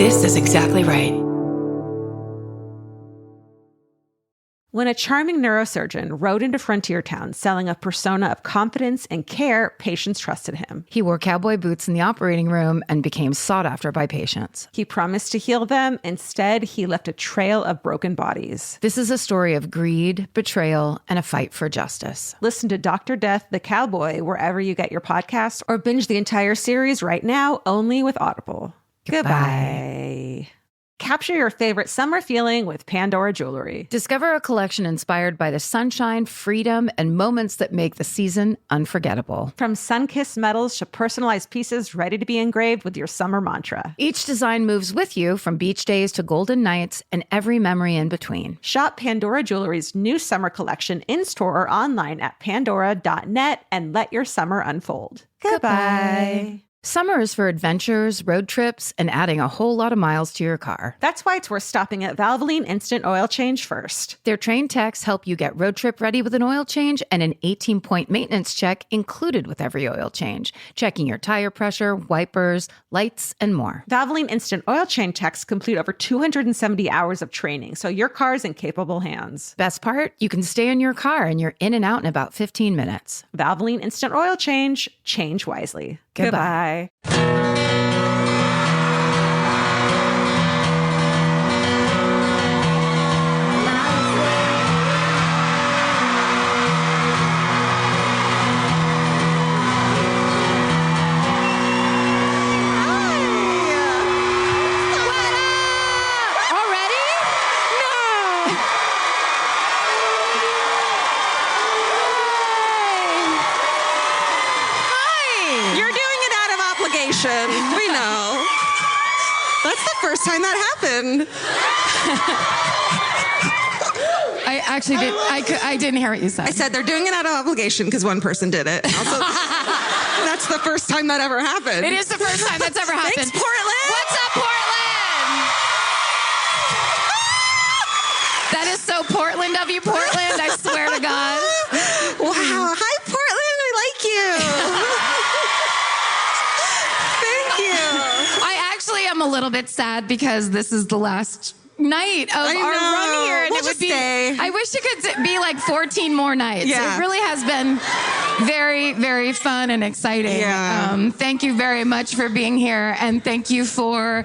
This is exactly right. When a charming neurosurgeon rode into Frontier Town selling a persona of confidence and care, patients trusted him. He wore cowboy boots in the operating room and became sought after by patients. He promised to heal them. Instead, he left a trail of broken bodies. This is a story of greed, betrayal, and a fight for justice. Listen to Dr. Death, the Cowboy, wherever you get your podcasts, or binge the entire series right now, only with Audible. Goodbye. Capture your favorite summer feeling with Pandora Jewelry. Discover a collection inspired by the sunshine, freedom, and moments that make the season unforgettable. From sun-kissed metals to personalized pieces ready to be engraved with your summer mantra. Each design moves with you from beach days to golden nights and every memory in between. Shop Pandora Jewelry's new summer collection in-store or online at pandora.net and let your summer unfold. Goodbye. Summer is for adventures, road trips, and adding a whole lot of miles to your car. That's why it's worth stopping at Valvoline Instant Oil Change first. Their trained techs help you get road trip ready with an oil change and an 18-point maintenance check included with every oil change, checking your tire pressure, wipers, lights, and more. Valvoline Instant Oil Change techs complete over 270 hours of training, so your car's in capable hands. Best part? You can stay in your car and you're in and out in about 15 minutes. Valvoline Instant Oil Change. Change wisely. Goodbye. We know. That's the first time that happened. I actually did. I didn't hear what you said. I said they're doing it out of obligation because one person did it. Also, that's the first time that ever happened. It is the first time that's ever happened. Thanks, Portland. What's up, Portland? That is so Portland of you, Portland. I swear to God. Wow. Hi, Portland. We like you. I'm a little bit sad because this is the last night of our run here, and we'll just stay. I wish it could be like 14 more nights. Yeah. It really has been very, very fun and exciting. Yeah. Thank you very much for being here, and thank you for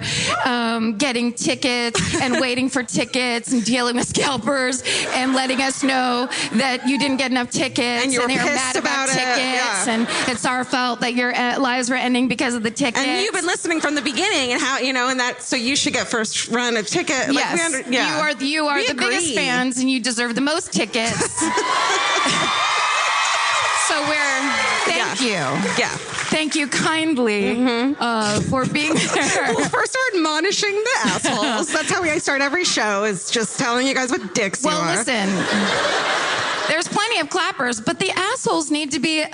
getting tickets and waiting for tickets and dealing with scalpers and letting us know that you didn't get enough tickets and you're mad about tickets, yeah. and it's our fault that your lives were ending because of the tickets. And you've been listening from the beginning, and how and that, so you should get first run of ticket. Yes, you are the biggest fans, and you deserve the most tickets. So thank you. Yeah. Thank you kindly for being there. Well, first we're admonishing the assholes. That's how I start every show, is just telling you guys what dicks you are. Well, listen. There's plenty of clappers, but the assholes need to be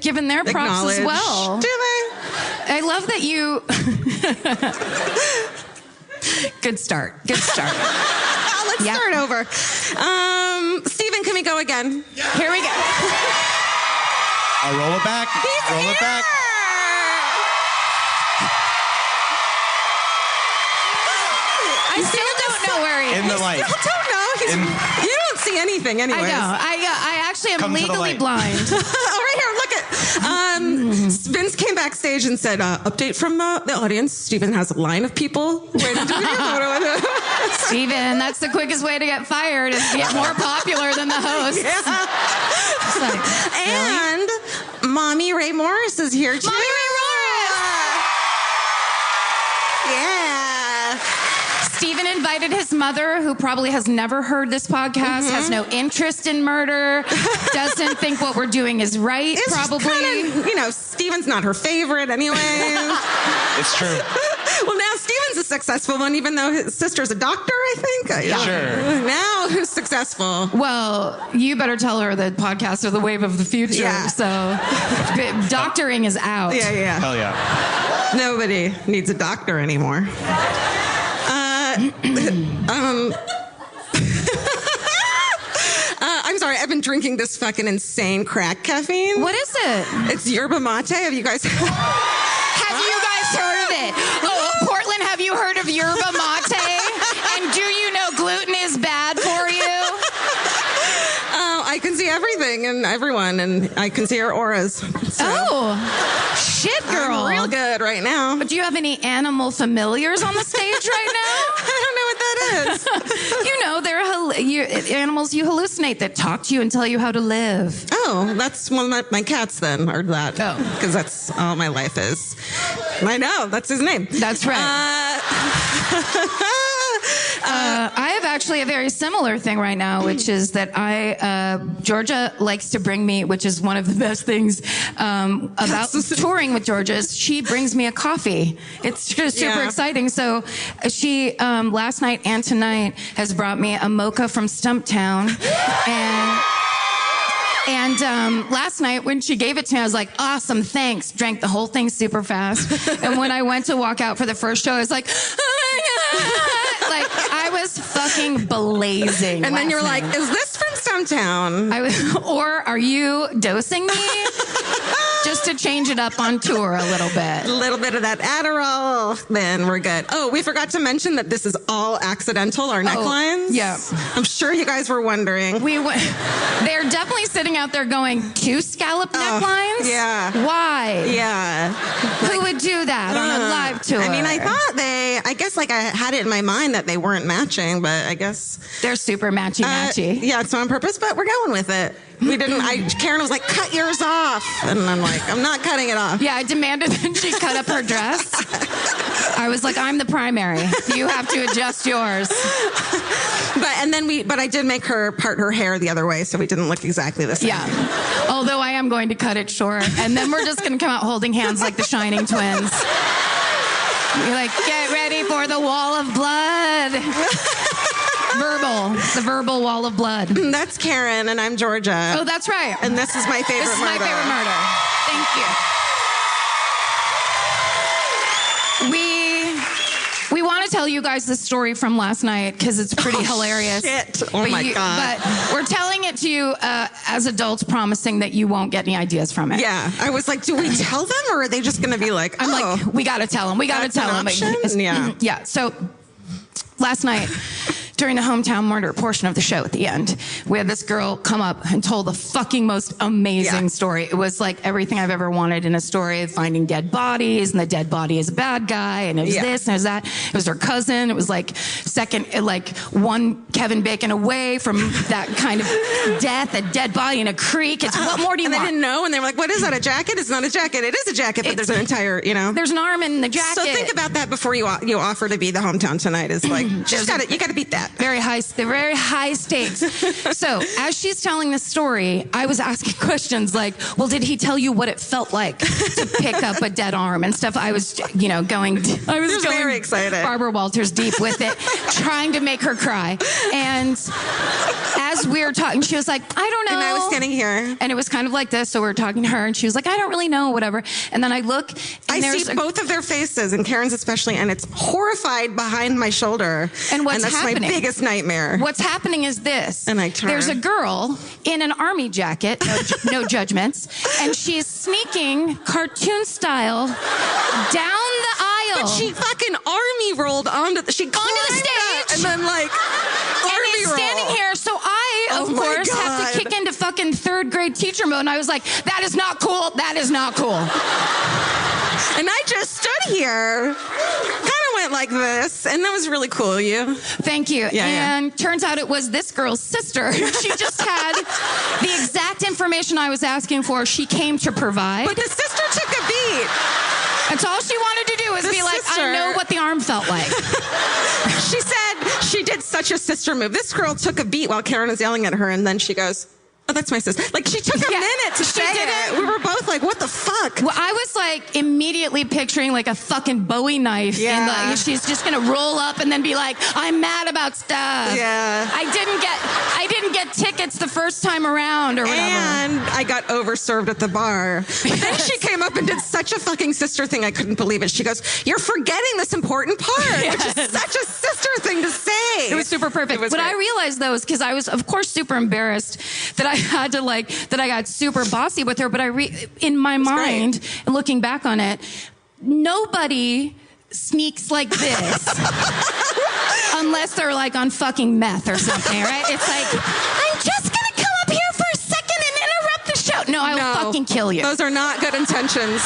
given their props as well. Do they? I love that you... Good start. Let's start over. Steven, can we go again? Yeah. Here we go. I'll roll it back. Roll it back. I still don't know where he is. In the light. I don't know. You don't see anything anyway. I know. I actually am legally blind. Oh, right here. Look at. Vince came backstage and said, update from the audience. Steven has a line of people waiting to take a photo with him. Steven, that's the quickest way to get fired, is to get more popular than the host. Yeah. Really? And Mommy Ray Morris is here too. Mommy Ray Morris! Yeah. Steven invited his mother, who probably has never heard this podcast, has no interest in murder, doesn't think what we're doing is right, It's probably. Kinda, Steven's not her favorite anyway. It's true. Well, now Steven's a successful one, even though his sister's a doctor, I think. Yeah. Sure. Now who's successful? Well, you better tell her that podcasts are the wave of the future. Yeah. So doctoring is out. Yeah. Hell yeah. Nobody needs a doctor anymore. I'm sorry, I've been drinking this fucking insane crack caffeine. What is it? It's yerba mate. Have you guys heard of it? Oh, Portland, have everything and everyone, and I can see her auras. So Oh, shit, girl. I'm real good right now. But do you have any animal familiars on the stage right now? I don't know what that is. You know, they're animals you hallucinate that talk to you and tell you how to live. Oh, that's one of my cats then, or that. Oh. Because that's all my life is. I know, that's his name. That's right. I have actually a very similar thing right now, which is that Georgia likes to bring me, which is one of the best things about touring with Georgia, is she brings me a coffee. It's just super exciting. So she, last night and tonight, has brought me a mocha from Stumptown. And last night when she gave it to me, I was like, awesome, thanks. Drank the whole thing super fast. And when I went to walk out for the first show, I was like, oh my God. Like, I was fucking blazing. And then you're last like, night. is this from Stumptown? Or are you dosing me? Just to change it up on tour a little bit. A little bit of that Adderall, then we're good. Oh, we forgot to mention that this is all accidental, our necklines. Yeah. I'm sure you guys were wondering. They're definitely sitting out there going, 2 scallop necklines? Yeah. Why? Yeah. Who would do that on a live tour? I mean, I thought I guess like I had it in my mind that they weren't matching, but I guess. They're super matchy-matchy. Yeah, it's on purpose, but we're going with it. We didn't, Karen was like, cut yours off. And I'm like, I'm not cutting it off. Yeah, I demanded that she cut up her dress. I was like, I'm the primary. You have to adjust yours. But I did make her part her hair the other way, so we didn't look exactly the same. Yeah. Although I am going to cut it short. And then we're just going to come out holding hands like the Shining twins. You're like, get ready for the wall of blood. The verbal wall of blood. That's Karen, and I'm Georgia. Oh, that's right. And this is my favorite This is murder. my favorite murder. Thank you. We want to tell you guys this story from last night because it's pretty hilarious. Shit. Oh my God. But we're telling it to you as adults, promising that you won't get any ideas from it. Yeah. I was like, do we tell them, or are they just going to be like, I'm like, we got to tell them. We got to That's tell an them. option? Yeah. Yeah. So last night, during the hometown murder portion of the show at the end, we had this girl come up and told the fucking most amazing story. It was like everything I've ever wanted in a story, finding dead bodies, and the dead body is a bad guy, and it was this, and it was that. It was her cousin. It was like one Kevin Bacon away from that kind of death, a dead body in a creek. It's what more do you and want? they didn't know, and they were like, what is that, a jacket? It's not a jacket. It is a jacket, but there's an entire, There's an arm in the jacket. So think about that before you offer to be the hometown tonight. Is like, you got to beat that. Very high stakes. So as she's telling this story, I was asking questions like, well, did he tell you what it felt like to pick up a dead arm and stuff? I was, going very excited. Barbara Walters deep with it, trying to make her cry. And as we were talking, she was like, I don't know. And I was standing here. And it was kind of like this. So we were talking to her and she was like, I don't really know, whatever. And then I look and I see both of their faces, and Karen's especially, and it's horrified behind my shoulder. And what's that's happening? my biggest nightmare. What's happening is this. And I turn. There's a girl in an army jacket, no judgments, and she's sneaking cartoon style down the aisle. But she fucking army rolled onto the stage. Stage. And then like, and it's standing here, so I, of course, have to kick into fucking 3rd grade teacher mode. And I was like, that is not cool. That is not cool. And I just stood here, kind of went like this, and that was really cool of you. Thank you. Yeah, and turns out it was this girl's sister. She just had the exact information I was asking for. She came to provide. But the sister took a beat. That's all she wanted to do was be like, I know what the arm felt like. She said she did such a sister move. This girl took a beat while Karen was yelling at her, and then she goes, oh, that's my sister. Like, she took a minute to say it. We were both like, what the fuck? Well, I was like immediately picturing like a fucking Bowie knife. Yeah. And like, she's just going to roll up and then be like, I'm mad about stuff. Yeah. I didn't get tickets the first time around or whatever. And I got overserved at the bar. But then she came up and did such a fucking sister thing. I couldn't believe it. She goes, you're forgetting this important part, which is such a sister thing to say. It was super perfect. What I realized though is because I was, of course, super embarrassed that I had to that I got super bossy with her. But in my mind, and looking back on it, nobody sneaks like this unless they're like on fucking meth or something, right? It's like, I'm just gonna come up here for a second and No, I will fucking kill you. Those are not good intentions.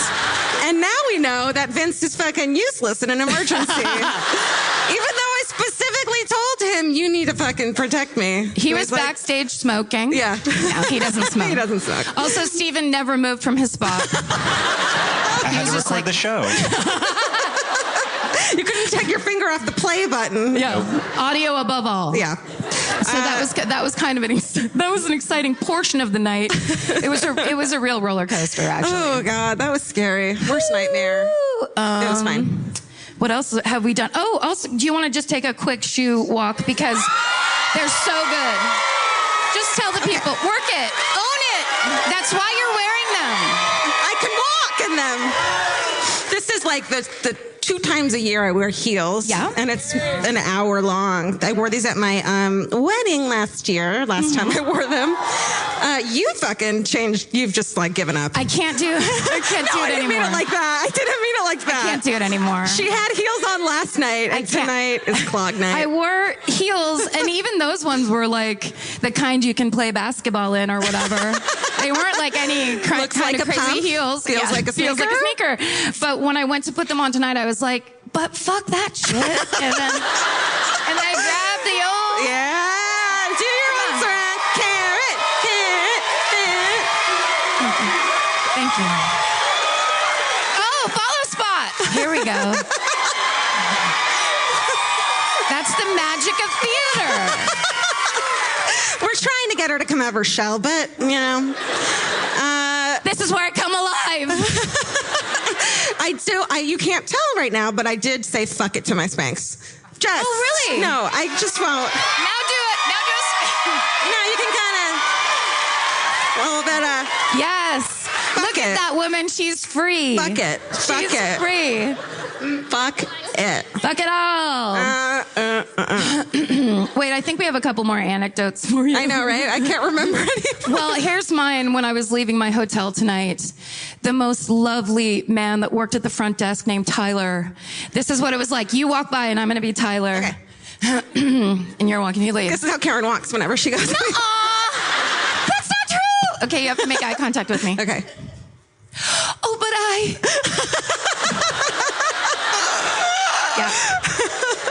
And now we know that Vince is fucking useless in an emergency. Even though I specifically told him, you need to fucking protect me. He was backstage smoking. Yeah. No, he doesn't smoke. He doesn't smoke. Also, Steven never moved from his spot. I had to record the show. You couldn't take your finger off the play button. Yeah. Audio above all. Yeah. So that was kind of an exciting portion of the night. It was a real roller coaster, actually. Oh God, that was scary. Worst nightmare. It was fine. What else have we done? Oh, also, do you want to just take a quick shoe walk because they're so good? Just tell the people, work it, own it. That's why you're wearing them. I can walk in them. This is like the 2 times a year I wear heels. Yeah. And it's an hour long. I wore these at my wedding last time I wore them. You fucking changed. You've just like given up. I can't do it anymore. I didn't mean it like that. I didn't mean it like that. I can't do it anymore. She had heels on last night, and tonight is clog night. I wore heels, and even those ones were like the kind you can play basketball in or whatever. They weren't like any kind of crazy pump. heels. Feels like a sneaker. Feels like a sneaker. But when I went to put them on tonight, I was like, but fuck that shit. And then I grabbed the old... Yeah. Do your ones around. Carrot. Thank you. Oh, follow spot. Here we go. That's the magic of theater. We're trying to get her to come over, Shell, but, you know. This is where I come alive. You can't tell right now, but I did say fuck it to my Spanx. Just. Oh, really? No, I just won't. Now do it. Now do it. No, you can kind of. Well, that, Yes. Look it. at that woman. She's free. fuck it. Fuck She's it. free. Fuck it. Fuck it all. Wait, I think we have a couple more anecdotes for you. I know, right? I can't remember any. Well, here's mine when I was leaving my hotel tonight. The most lovely man that worked at the front desk named Tyler. This is what it was like. You walk by and I'm going to be Tyler. Okay. And you're walking, you leave. This is how Karen walks whenever she goes. Nuh-uh. That's not true. Okay, you have to make eye contact with me. Okay. Oh, but yeah.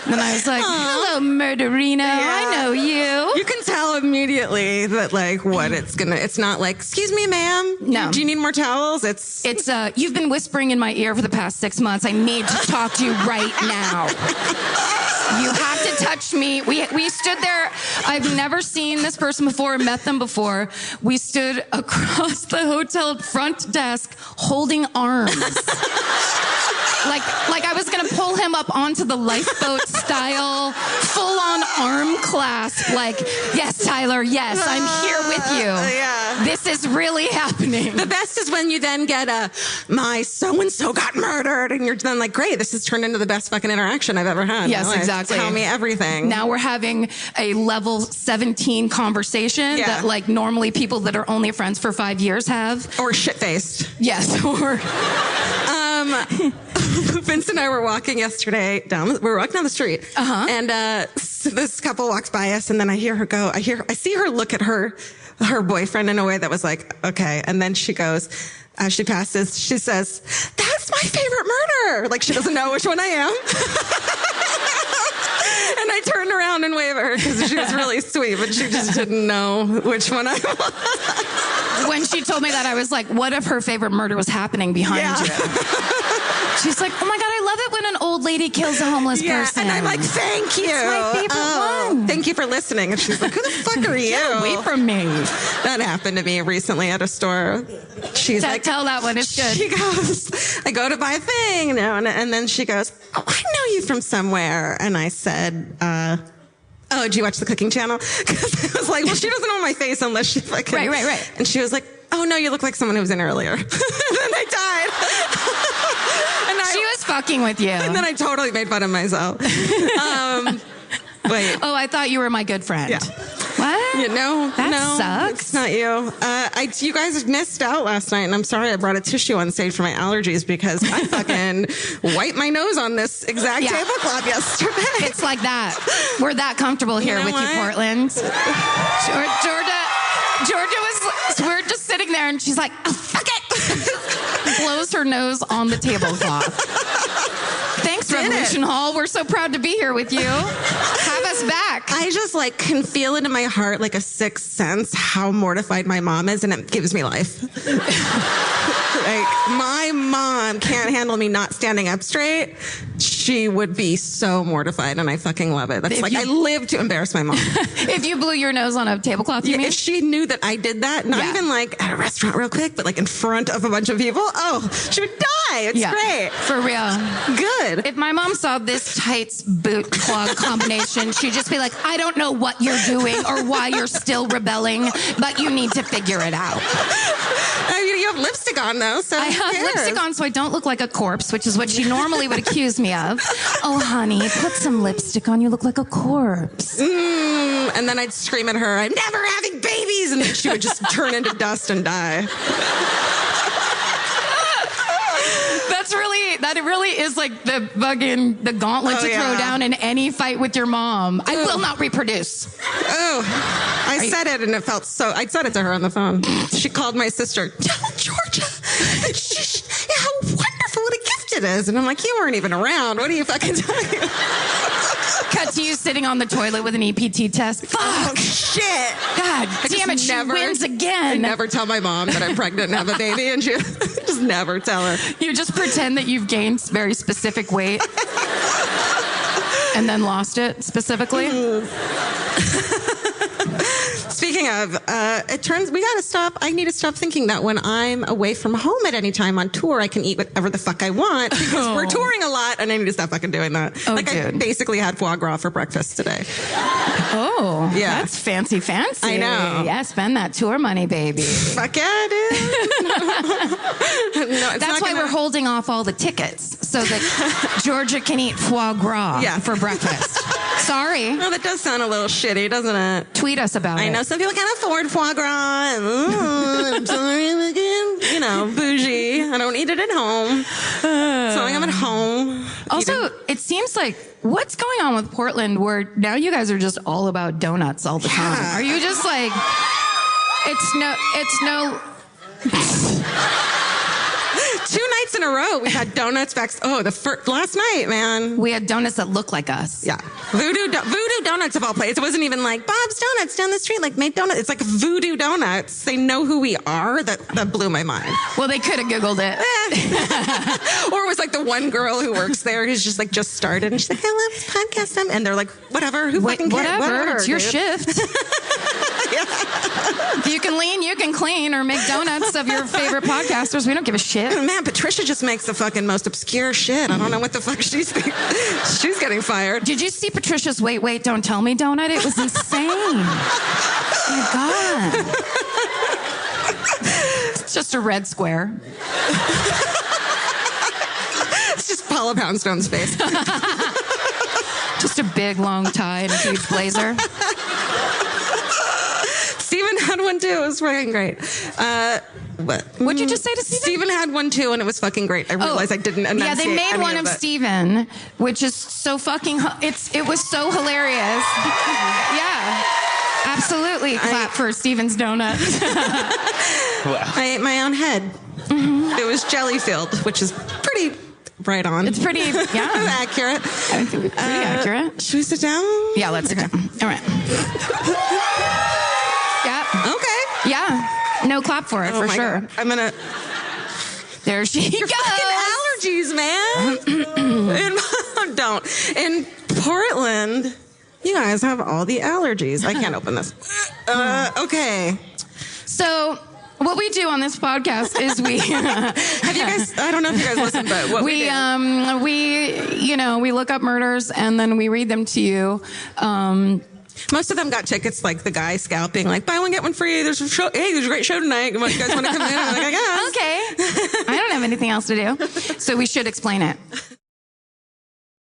And I was like, hello, murderino. Yeah. I know you. You can tell immediately that, like, what it's not like, excuse me, ma'am. No. Do you need more towels? It's You've been whispering in my ear for the past 6 months. I need to talk to you right now. You have to touch me. We stood there. I've never seen this person before, met them before. We stood across the hotel front desk holding arms. Like I was gonna pull him up onto the lifeboat style, full-on arm clasp. Like, yes, Tyler, yes, I'm here with you. Yeah. This is really happening. The best is when you then get my so-and-so got murdered, and you're then like, great, this has turned into the best fucking interaction I've ever had. in Yes, my life. exactly. Tell me everything. Now we're having a level 17 conversation that like normally people that are only friends for 5 years have. Or shit-faced. Yes, or... Vince and I were walking yesterday we were walking down the street, and this couple walks by us, and then I hear her go. I see her look at her boyfriend in a way that was like, okay, and then she goes, as she passes, she says, "That's my favorite murder." Like she doesn't know which one I am. And I turned around and waved at her because she was really sweet, but she just didn't know which one I was. When she told me that, I was like, what if her favorite murder was happening behind you? She's like, oh my God, I love it when an old lady kills a homeless person. And I'm like, thank you. It's my favorite one. Thank you for listening. And she's like, who the fuck are you? Get away from me. That happened to me recently at a store. She's like, tell that one, it's good. She goes, I go to buy a thing, and then she goes, oh, I know you from somewhere. And I said, oh, did you watch the cooking channel? Because I was like, well, she doesn't know my face unless she fucking... Right. And she was like, oh, no, you look like someone who was in earlier. And then I died. She was fucking with you. And then I totally made fun of myself. Wait. Oh, I thought you were my good friend. Yeah. What? Yeah, no, sucks. It's not you. You guys missed out last night, and I'm sorry I brought a tissue on stage for my allergies because I fucking wiped my nose on this exact tablecloth yesterday. It's like that. We're that comfortable here with you, Portland. Georgia was, we're just sitting there, there, and she's like, oh, fuck it. Blows her nose on the tablecloth. Thanks, Revolution Hall. We're so proud to be here with you. Have us back. I just like can feel it in my heart like a sixth sense how mortified my mom is, and it gives me life. Like, my mom can't handle me not standing up straight. She would be so mortified, and I fucking love it. That's I live to embarrass my mom. If you blew your nose on a tablecloth, you mean? If she knew that I did that, not even like at a restaurant real quick, but like in front of a bunch of people, she would die. It's great. For real. Good. If my mom saw this tights boot clog combination, she'd just be like, I don't know what you're doing or why you're still rebelling, but you need to figure it out. You have lipstick on though, so I have lipstick on so I don't look like a corpse, which is what she normally would accuse me of. Oh, honey, put some lipstick on. You look like a corpse. And then I'd scream at her, I'm never having babies. And then she would just turn into dust and die. That really is like the gauntlet to throw down in any fight with your mom. I will not reproduce. I said it and it felt so, I said it to her on the phone. She called my sister, tell Georgia how wonderful, what a gift it is. And I'm like, you weren't even around. What are you fucking talking about? Cut to you sitting on the toilet with an EPT test. Fuck. Oh, shit. God damn it, she wins again. I never tell my mom that I'm pregnant and have a baby, and she just never tell her. You just pretend that you've gained very specific weight and then lost it specifically. Speaking of, it turns, I need to stop thinking that when I'm away from home at any time on tour, I can eat whatever the fuck I want, because we're touring a lot and I need to stop fucking doing that. Oh, dude. I basically had foie gras for breakfast today. Oh, yeah. That's fancy. I know. Yeah, spend that tour money, baby. Fuck yeah, dude. No, that's why we're holding off all the tickets so that Georgia can eat foie gras for breakfast. Sorry. No, that does sound a little shitty, doesn't it? Tweet us about it. I know some people can't afford foie gras. I'm sorry, again, bougie. I don't eat it at home. So I'm at home. Also, it seems like, what's going on with Portland where now you guys are just all about donuts all the time? Are you just like, it's no... 2 nights in a row, we had donuts back. Last night, man. We had donuts that look like us. Yeah. Voodoo Donuts of all places. It wasn't even like Bob's Donuts down the street, like made donuts. It's like Voodoo Donuts. They know who we are. That blew my mind. Well, they could have Googled it. Or it was like the one girl who works there who's just started. And she's like, I love this podcast. And they're like, whatever. Who fucking cares? Whatever. It's your shift. If you can lean, you can clean, or make donuts of your favorite podcasters. We don't give a shit. Man, Patricia just makes the fucking most obscure shit. I don't know what the fuck she's getting fired. Did you see Patricia's Wait, Don't Tell Me donut? It was insane. Oh my God. It's just a red square. It's just Paula Poundstone's face. Just a big long tie and a huge blazer. Steven had one too. It was fucking great. What'd you just say to Steven? Steven had one too, and it was fucking great. I realized I didn't enunciate. Yeah, they made one of Steven, which is so fucking... It was so hilarious. Yeah. Absolutely. Clap for Steven's donut. I ate my own head. Mm-hmm. It was jelly filled, which is pretty right on. It's pretty, accurate. I think it's pretty accurate. Should we sit down? Yeah, let's sit down. All right. Yeah. Okay. Yeah. No clap for it, for sure. God. I'm gonna... There she goes. Fucking allergies, man. Don't. In Portland, you guys have all the allergies. I can't open this. Okay. So... what we do on this podcast is we have you guys, I don't know if you guys listen, but what we do. We look up murders and then we read them to you. Most of them got tickets, like the guy scalping, like buy one get one free. There's a show. Hey, there's a great show tonight. You guys want to come in? I'm like, I guess. Okay. I don't have anything else to do, so we should explain it.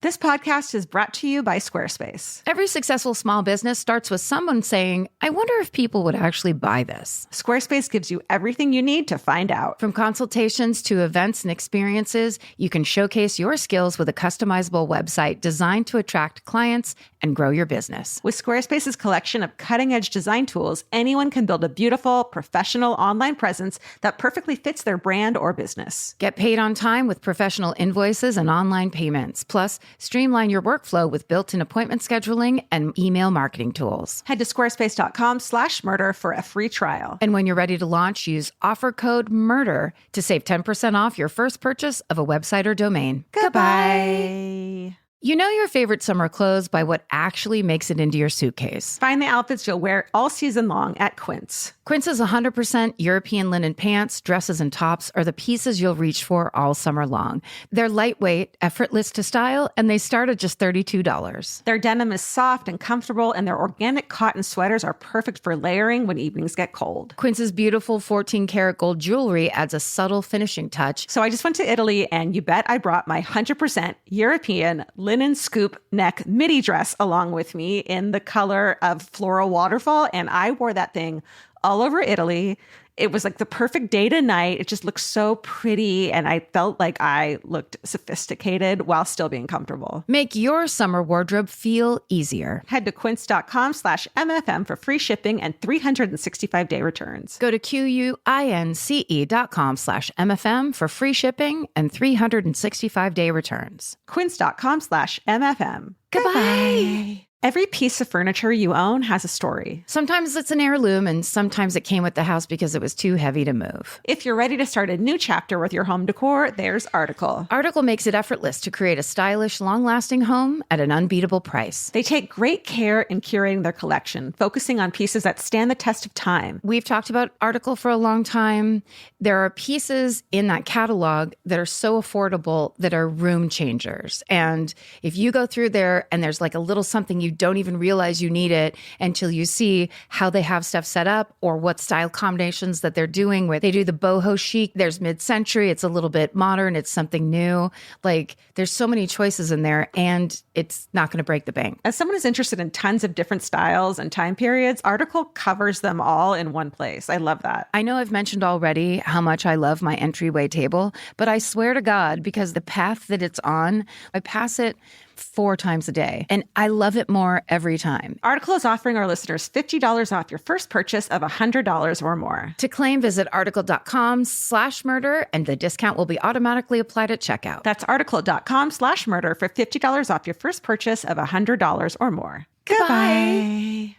This podcast is brought to you by Squarespace. Every successful small business starts with someone saying, I wonder if people would actually buy this. Squarespace gives you everything you need to find out. From consultations to events and experiences, you can showcase your skills with a customizable website designed to attract clients and grow your business. With Squarespace's collection of cutting-edge design tools, anyone can build a beautiful, professional online presence that perfectly fits their brand or business. Get paid on time with professional invoices and online payments. Plus, streamline your workflow with built-in appointment scheduling and email marketing tools. Head to squarespace.com/murder for a free trial. And when you're ready to launch, use offer code MURDER to save 10% off your first purchase of a website or domain. Goodbye. You know your favorite summer clothes by what actually makes it into your suitcase. Find the outfits you'll wear all season long at Quince. Quince's 100% European linen pants, dresses, and tops are the pieces you'll reach for all summer long. They're lightweight, effortless to style, and they start at just $32. Their denim is soft and comfortable, and their organic cotton sweaters are perfect for layering when evenings get cold. Quince's beautiful 14-karat gold jewelry adds a subtle finishing touch. So I just went to Italy, and you bet I brought my 100% European linen scoop neck midi dress along with me in the color of floral waterfall, and I wore that thing all over Italy. It was like the perfect day to night. It just looked so pretty, and I felt like I looked sophisticated while still being comfortable. Make your summer wardrobe feel easier. Head to quince.com/MFM for free shipping and 365-day returns. Go to QUINCE.com/MFM for free shipping and 365-day returns. Quince.com/MFM. Goodbye. Every piece of furniture you own has a story. Sometimes it's an heirloom, and sometimes it came with the house because it was too heavy to move. If you're ready to start a new chapter with your home decor, there's Article. Article makes it effortless to create a stylish, long-lasting home at an unbeatable price. They take great care in curating their collection, focusing on pieces that stand the test of time. We've talked about Article for a long time. There are pieces in that catalog that are so affordable that are room changers. And if you go through there and there's like a little something you don't even realize you need it until you see how they have stuff set up or what style combinations that they're doing with. They do the boho chic. There's mid-century. It's a little bit modern. It's something new. Like there's so many choices in there, and it's not going to break the bank. As someone who's interested in tons of different styles and time periods, Article covers them all in one place. I love that. I know I've mentioned already how much I love my entryway table, but I swear to God, because the path that it's on, I pass it 4 times a day, and I love it more every time. Article is offering our listeners $50 off your first purchase of $100 or more. To claim, visit article.com/murder, and the discount will be automatically applied at checkout. That's article.com/murder for $50 off your first purchase of $100 or more. Goodbye.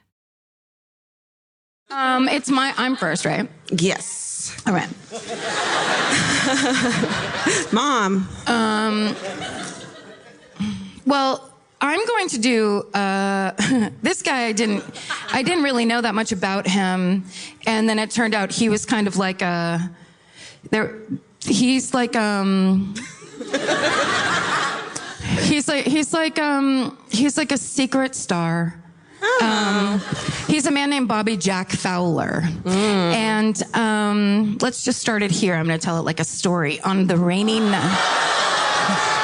I'm first, right? Yes. All right. Mom. Well, I'm going to do this guy. I didn't really know that much about him, and then it turned out he was kind of like he's like a secret star. He's a man named Bobby Jack Fowler. And let's just start it here. I'm going to tell it like a story. On the rainy night.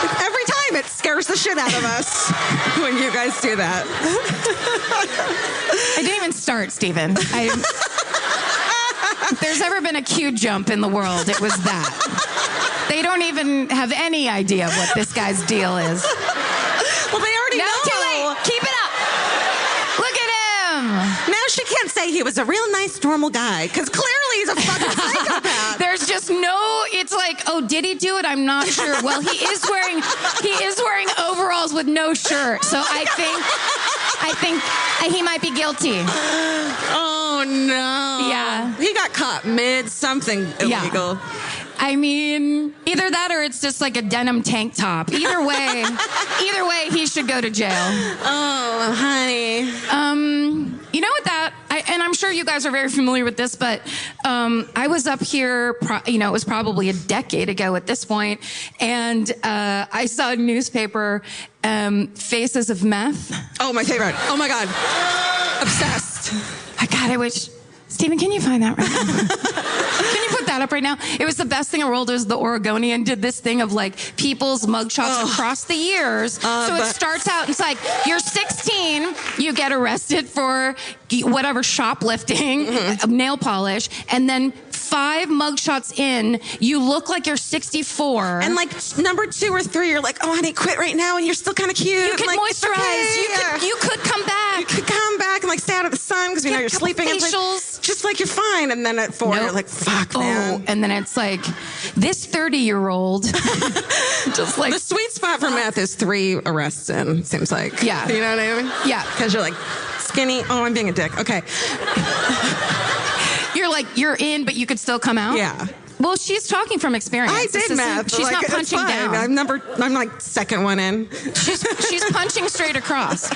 Every time it scares the shit out of us when you guys do that. I didn't even start, Stephen. If there's ever been a Q jump in the world, it was that. They don't even have any idea what this guy's deal is. Well, they already know. Too late. Keep it up. Look at him. Now she can't say he was a real nice, normal guy, because clearly he's a fucking psychopath. There's just no, it's like, oh, did he do it? I'm not sure. Well, he is wearing overalls with no shirt. So I think he might be guilty. Oh, no. Yeah. He got caught mid something illegal. Yeah. I mean, either that or it's just like a denim tank top. Either way, he should go to jail. Oh, honey. You know what and I'm sure you guys are very familiar with this, but I was up here, it was probably a decade ago at this point, and I saw a newspaper, Faces of Meth. Oh, my favorite. Oh, my God. Obsessed. God, I wish Steven, can you find that right now? Can you put that up right now? It was the best thing in the world. Is the Oregonian did this thing of like people's mugshots across the years. So it starts out, it's like, you're 16, you get arrested for whatever shoplifting, nail polish, and then 5 mugshots in, you look like you're 64. And like number 2 or 3, you're like, oh, honey, quit right now, and you're still kind of cute. You can like, moisturize. Okay, you could come back. You could come back and like stay out of the sun because we know you're sleeping. Facials. Like, just like you're fine. And then at 4, you're like, fuck, man. And then it's like, this 30-year-old, just like. The sweet spot for meth is 3 arrests in, seems like. Yeah. You know what I mean? Yeah. Because you're like, skinny. Oh, I'm being a dick. Okay. You're like, you're in, but you could still come out? Yeah. Well, she's talking from experience. I did meth. She's like, not punching it's fine. down. I'm like second one in. She's punching straight across.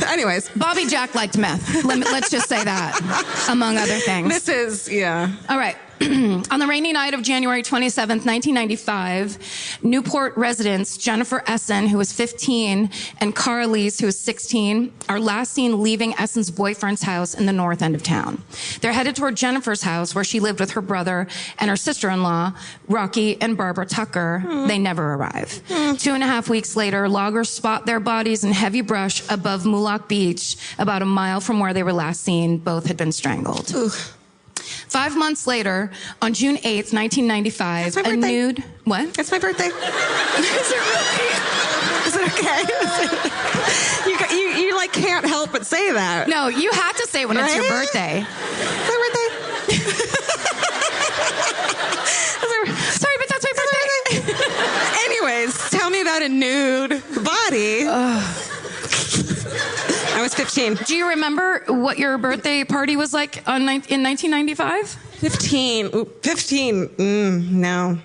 Anyways. Bobby Jack liked meth. Let's just say that, among other things. This is, yeah. All right. On the rainy night of January 27th, 1995, Newport residents Jennifer Essen, who was 15, and Cara Lees, who was 16, are last seen leaving Essen's boyfriend's house in the north end of town. They're headed toward Jennifer's house, where she lived with her brother and her sister-in-law, Rocky and Barbara Tucker. They never arrive. 2.5 weeks later, loggers spot their bodies in heavy brush above Moolock Beach, about a mile from where they were last seen. Both had been strangled. Ooh. 5 months later, on June 8th, 1995, a nude... What? It's my birthday. Is it really? Is it okay? you like can't help but say that. No, you have to say when it's your birthday. It's my birthday. Sorry, but that's my birthday. Anyways, tell me about a nude body. I was 15. Do you remember what your birthday party was like in 1995? 15. Ooh, 15. No.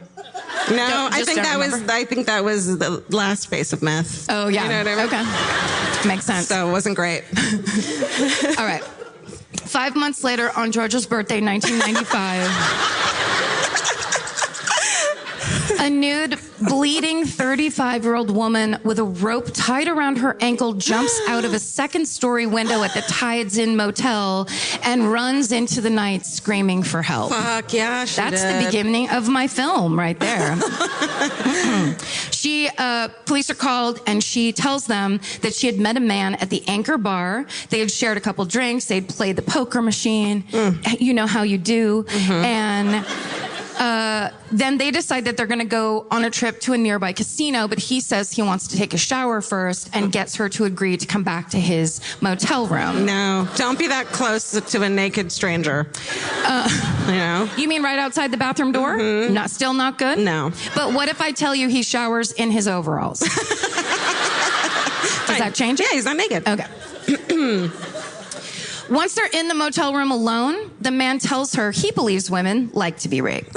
No, I think that was the last phase of meth. Oh, yeah. You know what I mean? Okay. Makes sense. So it wasn't great. All right. 5 months later, on Georgia's birthday, 1995... a nude, bleeding 35-year-old woman with a rope tied around her ankle jumps out of a second-story window at the Tides Inn Motel and runs into the night screaming for help. Fuck, yeah, she That's did. the beginning of my film right there. Police are called, and she tells them that she had met a man at the Anchor Bar. They had shared a couple drinks. They'd played the poker machine. You know how you do. And... then they decide that they're going to go on a trip to a nearby casino, but he says he wants to take a shower first and gets her to agree to come back to his motel room. No, don't be that close to a naked stranger. You know? You mean right outside the bathroom door? Still not good? No. But what if I tell you he showers in his overalls? Does that change it? Yeah, he's not naked. Okay. Once they're in the motel room alone, the man tells her he believes women like to be raped.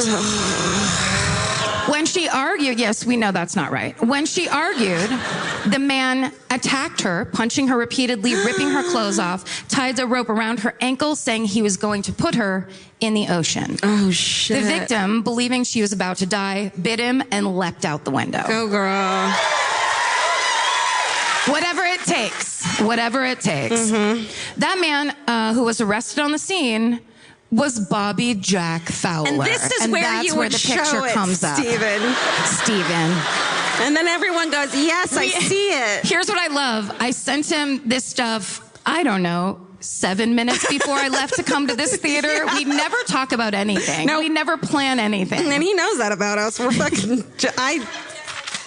When she argued, yes, we know that's not right. When she argued, the man attacked her, punching her repeatedly, ripping her clothes off, tied a rope around her ankle, saying he was going to put her in the ocean. Oh, shit. The victim, believing she was about to die, bit him and leapt out the window. Go, girl. Whatever it takes. Whatever it takes. That man who was arrested on the scene was Bobby Jack Fowler. And this is where that's you where would the picture show it, comes up. Steven. And then everyone goes, yes, I see it. Here's what I love. I sent him this stuff, I don't know, 7 minutes before I left to come to this theater. Yeah. We never talk about anything. No. We never plan anything. And he knows that about us. We're fucking...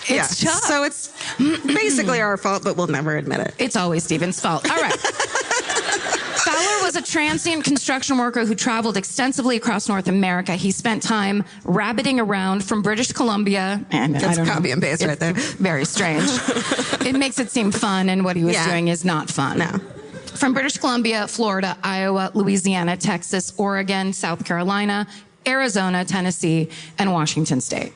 It's tough. So it's basically our fault, but we'll never admit it. It's always Steven's fault. All right. Fowler was a transient construction worker who traveled extensively across North America. He spent time rabbiting around from British Columbia. And that's copy and paste right there. Very strange. It makes it seem fun, and what he was doing is not fun. No. From British Columbia, Florida, Iowa, Louisiana, Texas, Oregon, South Carolina, Arizona, Tennessee, and Washington State.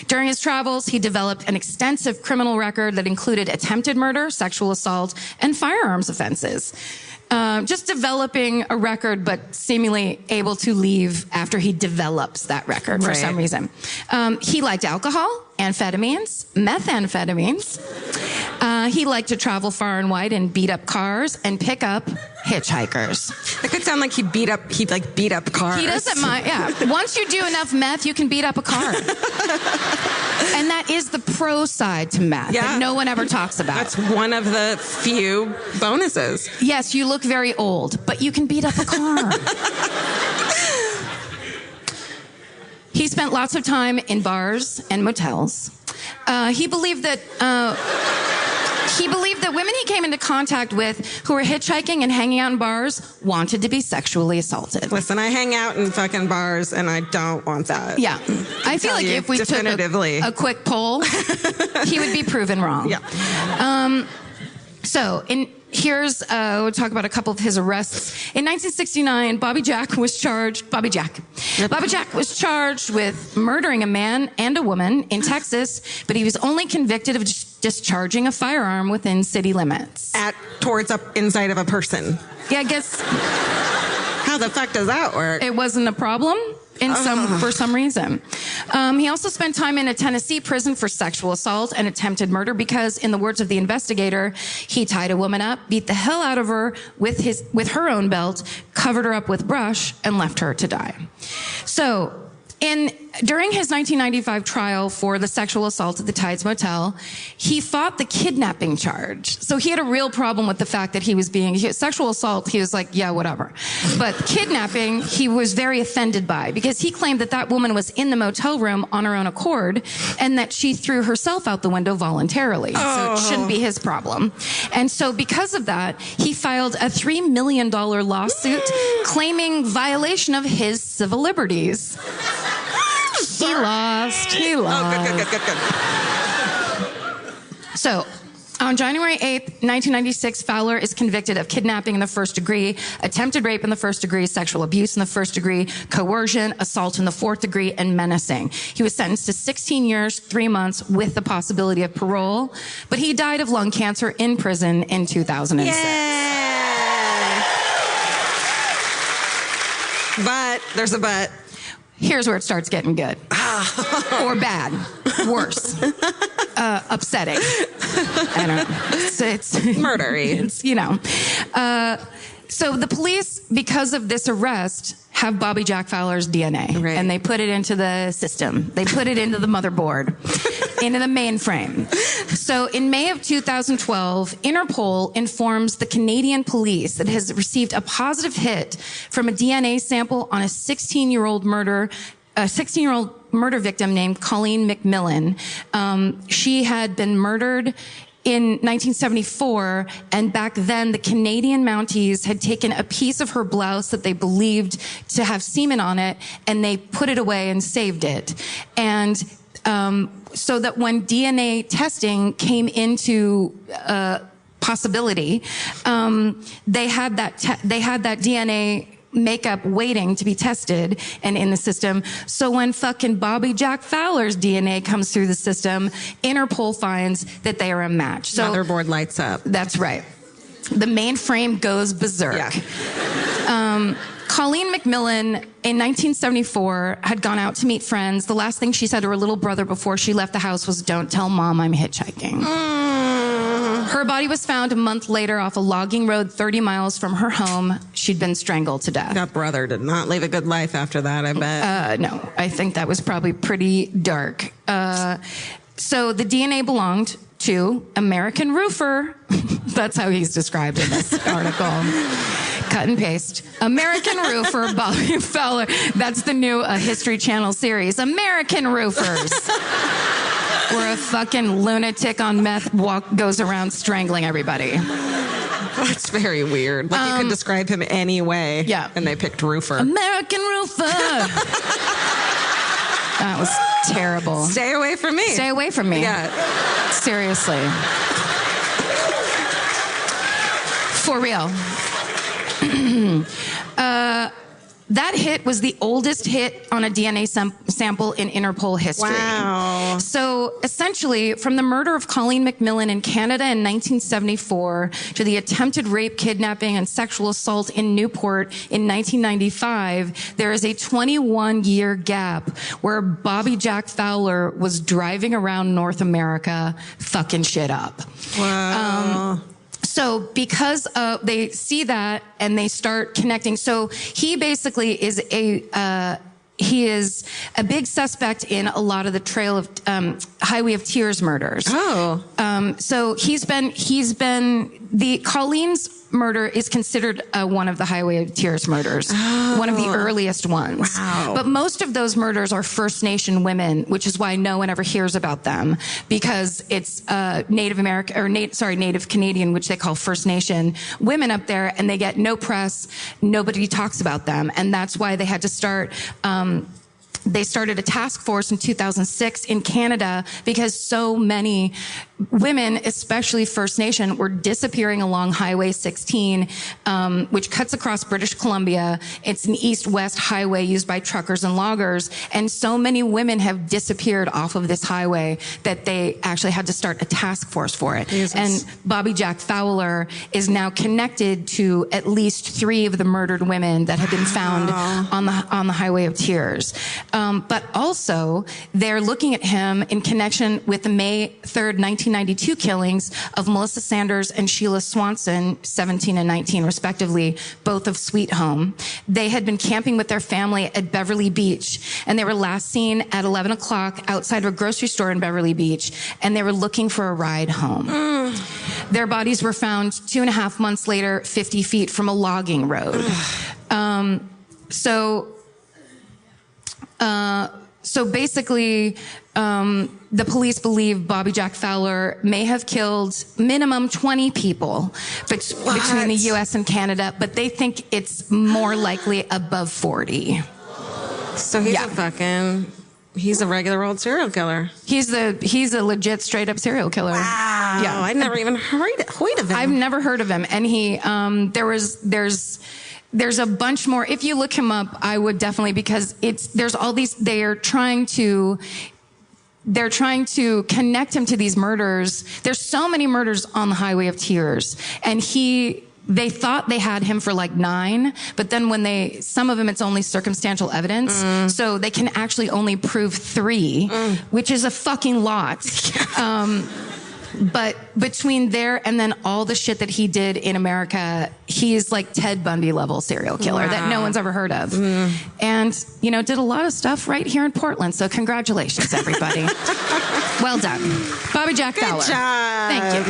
During his travels, he developed an extensive criminal record that included attempted murder, sexual assault, and firearms offenses. Just developing a record, but seemingly able to leave after he develops that record for some reason. He liked alcohol, amphetamines, methamphetamines. He liked to travel far and wide and beat up cars and pick up hitchhikers. It could sound like he beat up cars. He doesn't mind. Yeah. Once you do enough meth, you can beat up a car. And that is the pro side to meth that no one ever talks about. That's one of the few bonuses. Yes, you look very old, but you can beat up a car. He spent lots of time in bars and motels. He believed that women he came into contact with who were hitchhiking and hanging out in bars wanted to be sexually assaulted. Listen, I hang out in fucking bars and I don't want that. Yeah. I feel like if we took a quick poll, he would be proven wrong. Yeah. We'll talk about a couple of his arrests. In 1969, Bobby Jack was charged with murdering a man and a woman in Texas, but he was only convicted of discharging a firearm within city limits. Inside of a person. Yeah, I guess. How the fuck does that work? It wasn't a problem for some reason. He also spent time in a Tennessee prison for sexual assault and attempted murder because, in the words of the investigator, he tied a woman up, beat the hell out of her with her own belt, covered her up with brush, and left her to die. So, during his 1995 trial for the sexual assault at the Tides Motel, he fought the kidnapping charge. So he had a real problem with the fact that sexual assault, he was like, yeah, whatever. But kidnapping, he was very offended by because he claimed that woman was in the motel room on her own accord and that she threw herself out the window voluntarily. So it shouldn't be his problem. And so because of that, he filed a $3 million lawsuit claiming violation of his civil liberties. He lost. Oh, good. So, on January 8th, 1996, Fowler is convicted of kidnapping in the first degree, attempted rape in the first degree, sexual abuse in the first degree, coercion, assault in the fourth degree, and menacing. He was sentenced to 16 years, 3 months with the possibility of parole, but he died of lung cancer in prison in 2006. Yay! But, there's a but. Here's where it starts getting good. Or bad. Worse. Upsetting. I don't know. It's murdery. It's, so the police, because of this arrest, have Bobby Jack Fowler's DNA. Right. And they put it into the system. They put it into the motherboard, into the mainframe. So in May of 2012, Interpol informs the Canadian police that it has received a positive hit from a DNA sample on a 16-year-old murder victim named Colleen McMillan. She had been murdered in 1974, and back then the Canadian Mounties had taken a piece of her blouse that they believed to have semen on it, and they put it away and saved it. And so that when DNA testing came into possibility, they had that DNA makeup waiting to be tested and in the system. So when fucking Bobby Jack Fowler's DNA comes through the system, Interpol finds that they are a match. So motherboard lights up. That's right. The mainframe goes berserk. Yeah. Colleen McMillan in 1974 had gone out to meet friends. The last thing she said to her little brother before she left the house was, "Don't tell Mom I'm hitchhiking." Her body was found a month later off a logging road 30 miles from her home. She'd been strangled to death. That brother did not live a good life after that, I bet. No, I think that was probably pretty dark. So the DNA belonged to American roofer. That's how he's described in this article. Cut and paste. American roofer Bobby Fowler. That's the new History Channel series. American roofers. Where a fucking lunatic on meth goes around strangling everybody. That's very weird. Like you could describe him any way. Yeah. And they picked roofer. American roofer. That was terrible. Stay away from me. Stay away from me. Yeah. Seriously. For real. That hit was the oldest hit on a DNA sample in Interpol history. Wow. So essentially, from the murder of Colleen McMillan in Canada in 1974 to the attempted rape, kidnapping, and sexual assault in Newport in 1995, there is a 21-year gap where Bobby Jack Fowler was driving around North America fucking shit up. Wow. So because they see that and they start connecting. So he basically is he is a big suspect in a lot of the Trail of Highway of Tears murders. Oh. So he's been the Colleen's murder is considered one of the Highway of Tears murders, one of the earliest ones. Wow. But most of those murders are First Nation women, which is why no one ever hears about them, because it's Native Canadian, which they call First Nation women up there, and they get no press. Nobody talks about them, and that's why they had to start. They started a task force in 2006 in Canada because so many women, especially First Nation, were disappearing along Highway 16, which cuts across British Columbia. It's an east-west highway used by truckers and loggers. And so many women have disappeared off of this highway that they actually had to start a task force for it. Jesus. And Bobby Jack Fowler is now connected to at least 3 of the murdered women that have been found on the Highway of Tears. But also, they're looking at him in connection with the May 3rd, 1992 killings of Melissa Sanders and Sheila Swanson, 17 and 19, respectively, both of Sweet Home. They had been camping with their family at Beverly Beach, and they were last seen at 11 o'clock outside of a grocery store in Beverly Beach, and they were looking for a ride home. Their bodies were found 2.5 months later, 50 feet from a logging road. So basically, the police believe Bobby Jack Fowler may have killed minimum 20 people between the U.S. and Canada, but they think it's more likely above 40. So he's a regular old serial killer. He's a legit straight up serial killer. Wow. Yeah. I never even heard of him. I've never heard of him. And he, there's a bunch more. If you look him up, I would definitely, because there's all these, they're trying to connect him to these murders. There's so many murders on the Highway of Tears. And they thought they had him for like 9, but then some of them, it's only circumstantial evidence. So they can actually only prove 3, which is a fucking lot. But between there and then all the shit that he did in America, he's like Ted Bundy level serial killer that no one's ever heard of. And, did a lot of stuff right here in Portland. So congratulations, everybody. Well done. Bobby Jack Fowler. Good job. Thank you.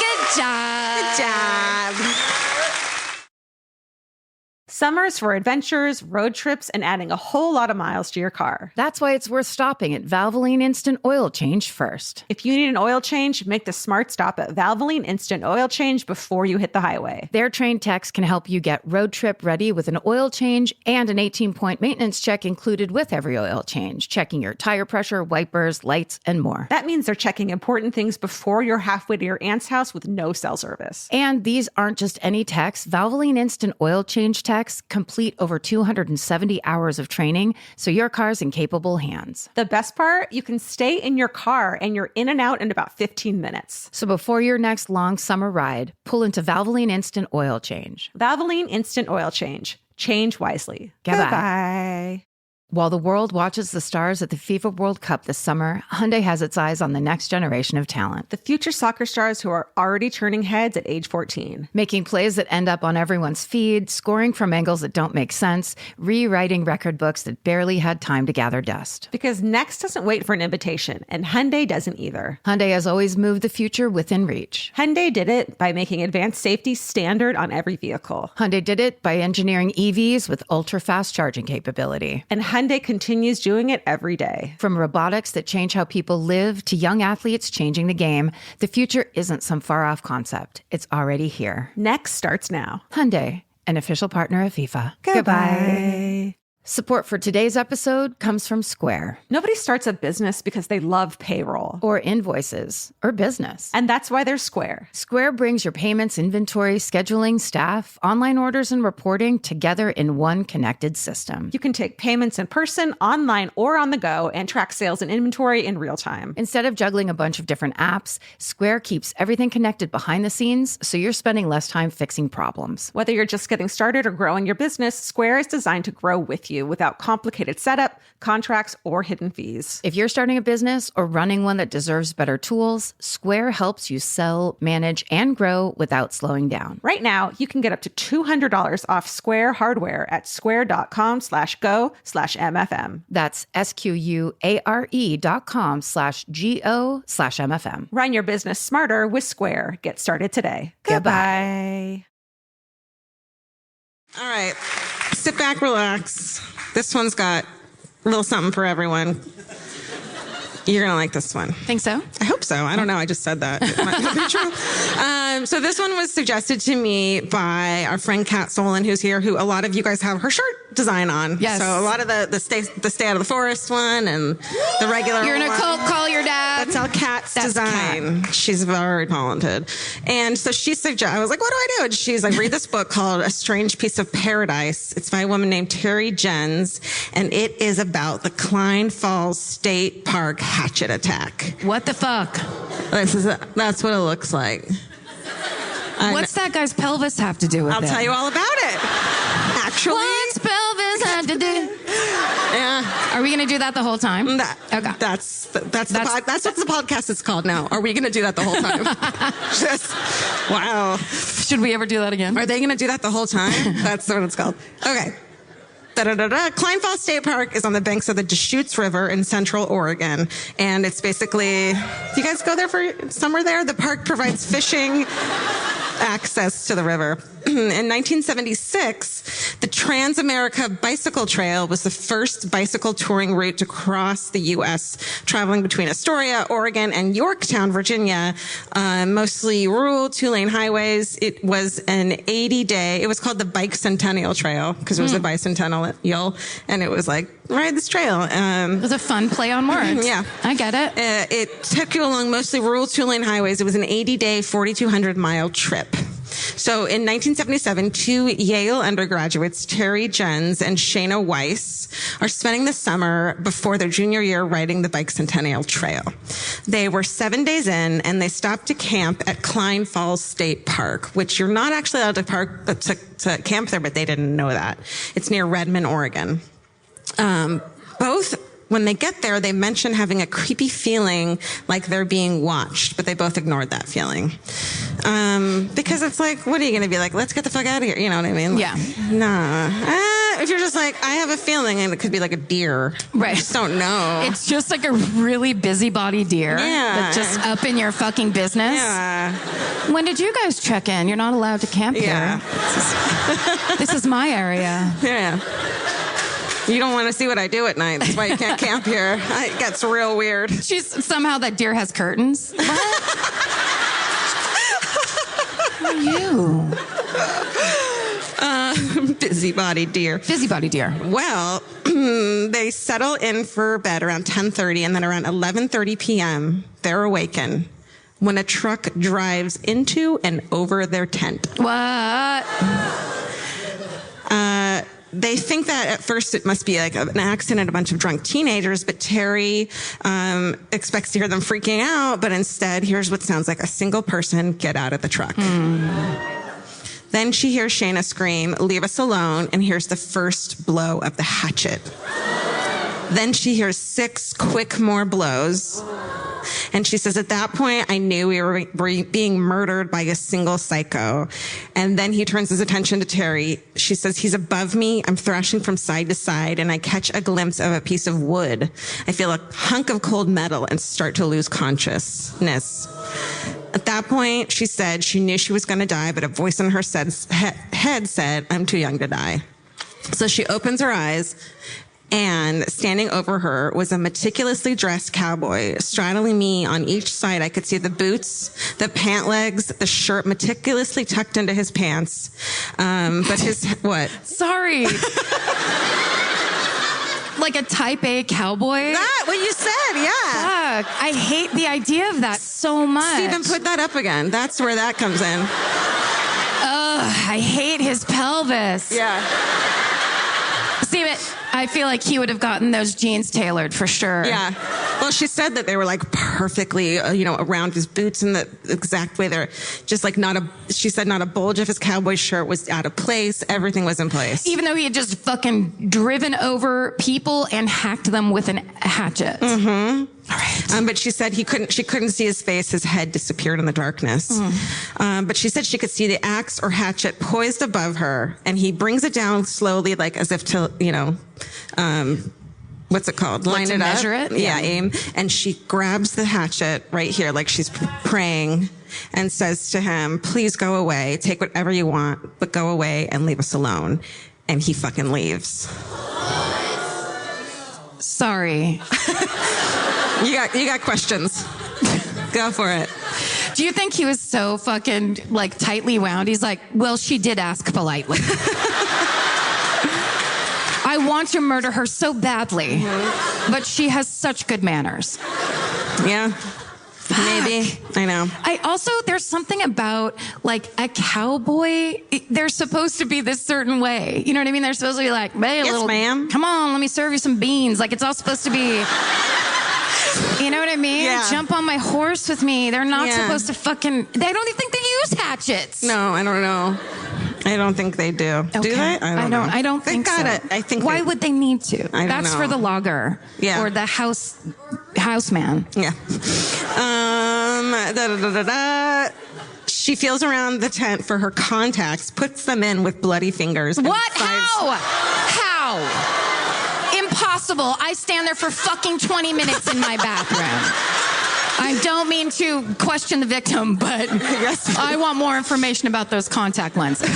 Good job. Good job. Summer's for adventures, road trips, and adding a whole lot of miles to your car. That's why it's worth stopping at Valvoline Instant Oil Change first. If you need an oil change, make the smart stop at Valvoline Instant Oil Change before you hit the highway. Their trained techs can help you get road trip ready with an oil change and an 18-point maintenance check included with every oil change, checking your tire pressure, wipers, lights, and more. That means they're checking important things before you're halfway to your aunt's house with no cell service. And these aren't just any techs. Valvoline Instant Oil Change techs complete over 270 hours of training, so your car's in capable hands. The best part, you can stay in your car and you're in and out in about 15 minutes. So before your next long summer ride, pull into Valvoline Instant Oil Change. Valvoline Instant Oil Change. Change wisely. Goodbye. Goodbye. While the world watches the stars at the FIFA World Cup this summer, Hyundai has its eyes on the next generation of talent. The future soccer stars who are already turning heads at age 14. Making plays that end up on everyone's feed, scoring from angles that don't make sense, rewriting record books that barely had time to gather dust. Because next doesn't wait for an invitation, and Hyundai doesn't either. Hyundai has always moved the future within reach. Hyundai did it by making advanced safety standard on every vehicle. Hyundai did it by engineering EVs with ultra-fast charging capability. And Hyundai continues doing it every day. From robotics that change how people live to young athletes changing the game, the future isn't some far-off concept. It's already here. Next starts now. Hyundai, an official partner of FIFA. Goodbye. Support for today's episode comes from Square. Nobody starts a business because they love payroll. Or invoices. Or business. And that's why there's Square. Square brings your payments, inventory, scheduling, staff, online orders, and reporting together in one connected system. You can take payments in person, online, or on the go, and track sales and inventory in real time. Instead of juggling a bunch of different apps, Square keeps everything connected behind the scenes, so you're spending less time fixing problems. Whether you're just getting started or growing your business, Square is designed to grow with you. you without complicated setup, contracts, or hidden fees. If you're starting a business or running one that deserves better tools, Square helps you sell, manage, and grow without slowing down. Right now, you can get up to $200 off Square hardware at square.com/go/MFM. That's SQUARE.com/GO/MFM. Run your business smarter with Square. Get started today. Goodbye. All right. Sit back, relax. This one's got a little something for everyone. You're going to like this one. Think so? I hope so. I don't know. I just said that. It might not be true. So this one was suggested to me by our friend Kat Solon, who's here, who a lot of you guys have her shirt design on. Yes. So a lot of the stay out of the forest one and the regular You're in a one. cult, call your dad. That's all Kat's That's design. Kat. She's very talented. And so she suggested, I was like, what do I do? And she's like, read this book called A Strange Piece of Paradise. It's by a woman named Terry Jens. And it is about the Cline Falls State Park Hatchet Attack. What the fuck? That's what it looks like. What's that guy's pelvis have to do with I'll it? tell you all about it. Actually, What's pelvis have to do? yeah. Are we going to do that the whole time? Okay. That's what the podcast is called now. Are we going to do that the whole time? Just, wow. Should we ever do that again? Are they going to do that the whole time? That's what it's called. Okay. Cline Falls State Park is on the banks of the Deschutes River in central Oregon. And it's basically, do you guys go there for summer there? The park provides fishing access to the river. In 1976, the Trans-America Bicycle Trail was the first bicycle touring route to cross the U.S., traveling between Astoria, Oregon, and Yorktown, Virginia, mostly rural two-lane highways. It was an 80-day, it was called the Bicentennial Trail, because it was the bicentennial, and it was like, ride this trail. It was a fun play on words. Yeah. I get it. It took you along mostly rural two-lane highways. It was an 80-day, 4,200-mile trip. So in 1977, two Yale undergraduates, Terry Jens and Shayna Weiss, are spending the summer before their junior year riding the Bicentennial Trail. They were 7 days in, and they stopped to camp at Cline Falls State Park, which you're not actually allowed to camp there, but they didn't know that. It's near Redmond, Oregon. When they get there, they mention having a creepy feeling like they're being watched, but they both ignored that feeling. Because it's like, what are you going to be like? Let's get the fuck out of here. You know what I mean? Like, Yeah. Nah. If you're just like, I have a feeling, and it could be like a deer. Right. I just don't know. It's just like a really busybody deer. Yeah. That's just up in your fucking business. Yeah. When did you guys check in? You're not allowed to camp Yeah. here. This is my area. Yeah. You don't want to see what I do at night. That's why you can't camp here. It gets real weird. Somehow that deer has curtains. What? Who are you? Busybody deer. Busybody deer. Well, they settle in for bed around 10:30, and then around 11:30 p.m., they're awakened when a truck drives into and over their tent. What? They think that at first it must be like an accident, a bunch of drunk teenagers, but Terry expects to hear them freaking out, but instead here's what sounds like a single person get out of the truck. Then she hears Shayna scream, "Leave us alone," and hears the first blow of the hatchet. Then she hears 6 quick more blows. And she says, at that point, I knew we were being murdered by a single psycho. And then he turns his attention to Terry. She says, he's above me. I'm thrashing from side to side, and I catch a glimpse of a piece of wood. I feel a hunk of cold metal and start to lose consciousness. At that point, she said she knew she was going to die, but a voice in her head said, I'm too young to die. So she opens her eyes, and standing over her was a meticulously dressed cowboy. Straddling me on each side, I could see the boots, the pant legs, the shirt meticulously tucked into his pants. But his, what? Sorry. Like a type A cowboy? That, what you said, yeah. Fuck. I hate the idea of that so much. Steven, put that up again. That's where that comes in. Ugh, I hate his pelvis. Yeah. Steven, I feel like he would have gotten those jeans tailored for sure. Yeah. Well, Well, she said that they were like perfectly, around his boots in the exact way they're just like she said not a bulge of his cowboy shirt was out of place. Everything was in place. Even though he had just fucking driven over people and hacked them with a hatchet. Mm-hmm. All right. But she said she couldn't see his face. His head disappeared in the darkness. But she said she could see the axe or hatchet poised above her, and he brings it down slowly, like as if to, what's it called? Like Line to it measure up. it? Yeah, aim. And she grabs the hatchet right here, like she's praying, and says to him, please go away. Take whatever you want, but go away and leave us alone. And he fucking leaves. Sorry. You got questions. Go for it. Do you think he was so fucking like tightly wound? He's like, well, she did ask politely. I want to murder her so badly, but she has such good manners. Yeah. Maybe. I know. There's something about like a cowboy. They're supposed to be this certain way. You know what I mean? They're supposed to be like, hey, yes, ma'am. Come on, let me serve you some beans. Like it's all supposed to be. You know what I mean? Yeah. Jump on my horse with me. They're not supposed to fucking. They don't even think they use hatchets. No, I don't know. I don't think they do. Okay. Do they? I don't think so. I think. Why would they need to? I don't That's know. for the logger. Yeah. Or the houseman. Yeah. She feels around the tent for her contacts, puts them in with bloody fingers. and What? decides- How? Impossible. I stand there for fucking 20 minutes in my bathroom. I don't mean to question the victim, but Yes. I want more information about those contact lenses.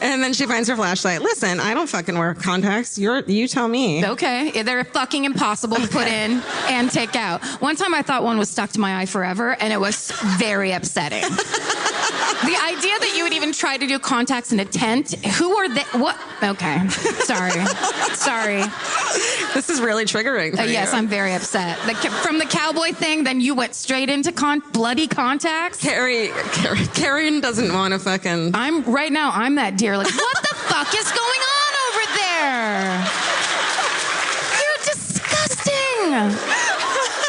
And then she finds her flashlight. Listen, I don't fucking wear contacts. You tell me. Okay, they're fucking impossible to put in and take out. One time I thought one was stuck to my eye forever, and it was very upsetting. The idea that you would even try to do contacts in a tent, who are they? What? Okay, sorry. This is really triggering for Yes, you. I'm very upset. From the cowboy thing, then you went straight into bloody contacts. Karen doesn't want to fucking... Right now, I'm that deer. Like, what the fuck is going on over there? You're disgusting.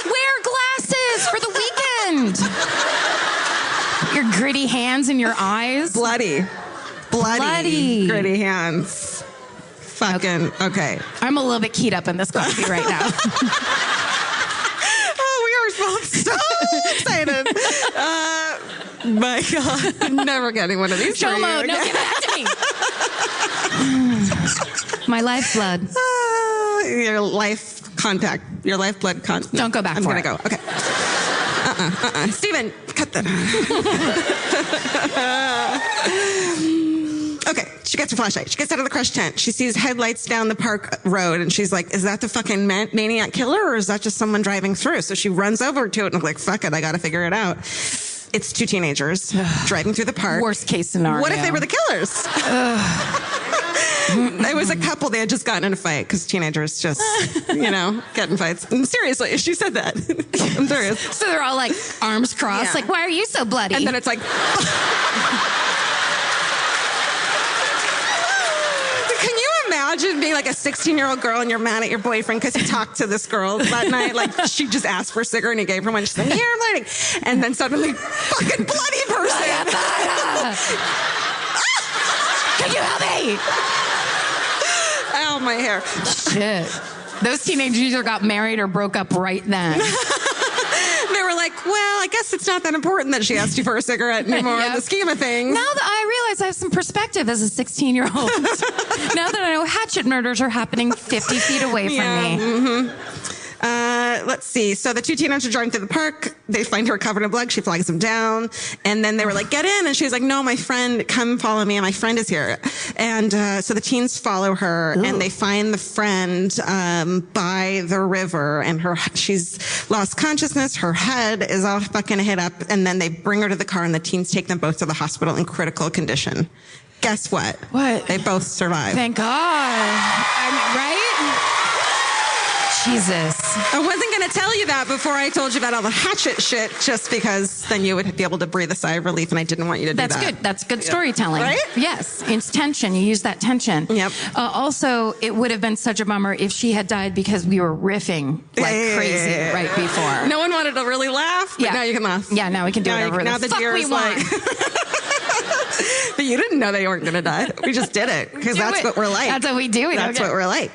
Wear glasses for the weekend. Your gritty hands in your eyes. Bloody, gritty hands. Fucking, okay. I'm a little bit keyed up in this coffee right now. Oh, we are both so excited. My God, I'm never getting one of these. for you Chomo, no, again. give that to me. My lifeblood. Your lifeblood contact. Don't go back I'm for gonna it. go. Okay. Steven, cut that. Okay, she gets her flashlight. She gets out of the crushed tent. She sees headlights down the park road, and she's like, is that the fucking maniac killer, or is that just someone driving through? So she runs over to it and like, fuck it, I gotta figure it out. It's two teenagers driving through the park. Worst case scenario. What if they were the killers? It was a couple. They had just gotten in a fight because teenagers just, get in fights. And seriously, she said that. I'm serious. So they're all like arms crossed, Yeah. like, why are you so bloody? And then it's like... Can you imagine being like a 16-year-old girl and you're mad at your boyfriend because he talked to this girl that night? Like, she just asked for a cigarette and he gave her one. She's like, here, I'm lighting. And then suddenly, fucking bloody person. Can you help me? Ow, my hair. Shit. Those teenagers either got married or broke up right then. They were like, well, I guess it's not that important that she asked you for a cigarette anymore in the scheme of things. Now that I realize I have some perspective as a 16-year-old. Now that I know hatchet murders are happening 50 feet away from me. Mm-hmm. Let's see. So the two teenagers are driving through the park. They find her covered in blood. She flags them down. And then they were like, get in. And she's like, no, my friend, come follow me. My friend is here. And so the teens follow her. Ooh. And they find the friend by the river. And she's lost consciousness. Her head is all fucking hit up. And then they bring her to the car. And the teens take them both to the hospital in critical condition. Guess what? What? They both survive. Thank God. Right? Jesus. I wasn't going to tell you that before I told you about all the hatchet shit, just because then you would be able to breathe a sigh of relief, and I didn't want you to do that. That's good. That's good storytelling. Right? Yes. It's tension. You use that tension. Yep. Also, it would have been such a bummer if she had died because we were riffing like crazy right before. No one wanted to really laugh, but now you can laugh. Yeah, now we can do whatever the fuck we want. But you didn't know they weren't going to die. We just did it because that's what we're like. That's what we do. That's what we're like.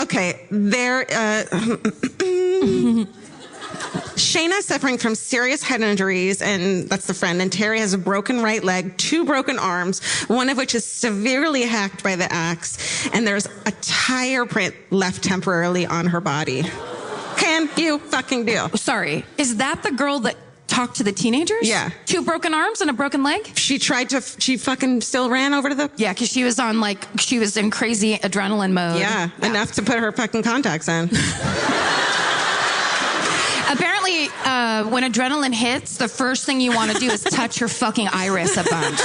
Okay. Shayna's suffering from serious head injuries, and that's the friend. And Terry has a broken right leg, 2 broken arms, one of which is severely hacked by the axe, and there's a tire print left temporarily on her body. Can you fucking do? Sorry. Is that the girl that talked to the teenagers? Yeah. 2 broken arms and a broken leg? She fucking still ran over to the... Yeah, because she was in crazy adrenaline mode. Yeah, enough to put her fucking contacts in. Apparently, when adrenaline hits, the first thing you want to do is touch her fucking iris a bunch.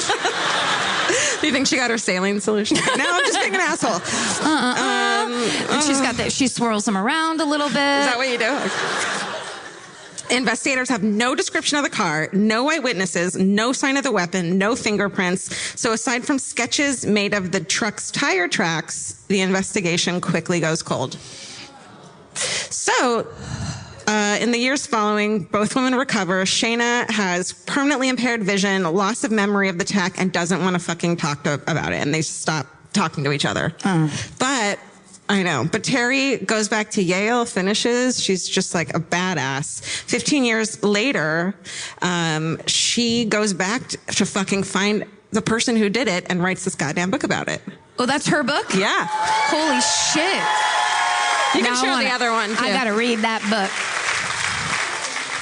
Do you think she got her saline solution? No, I'm just being an asshole. And she swirls them around a little bit. Is that what you do? Investigators have no description of the car, no eyewitnesses, no sign of the weapon, no fingerprints. So aside from sketches made of the truck's tire tracks, the investigation quickly goes cold. So, in the years following, both women recover. Shayna has permanently impaired vision, loss of memory of the attack, and doesn't want to fucking talk about it. And they stop talking to each other. But Terry goes back to Yale, finishes. She's just like a badass. 15 years later, she goes back to fucking find the person who did it and writes this goddamn book about it. Oh, that's her book? Yeah. Holy shit. You can show the other one, too. I gotta read that book.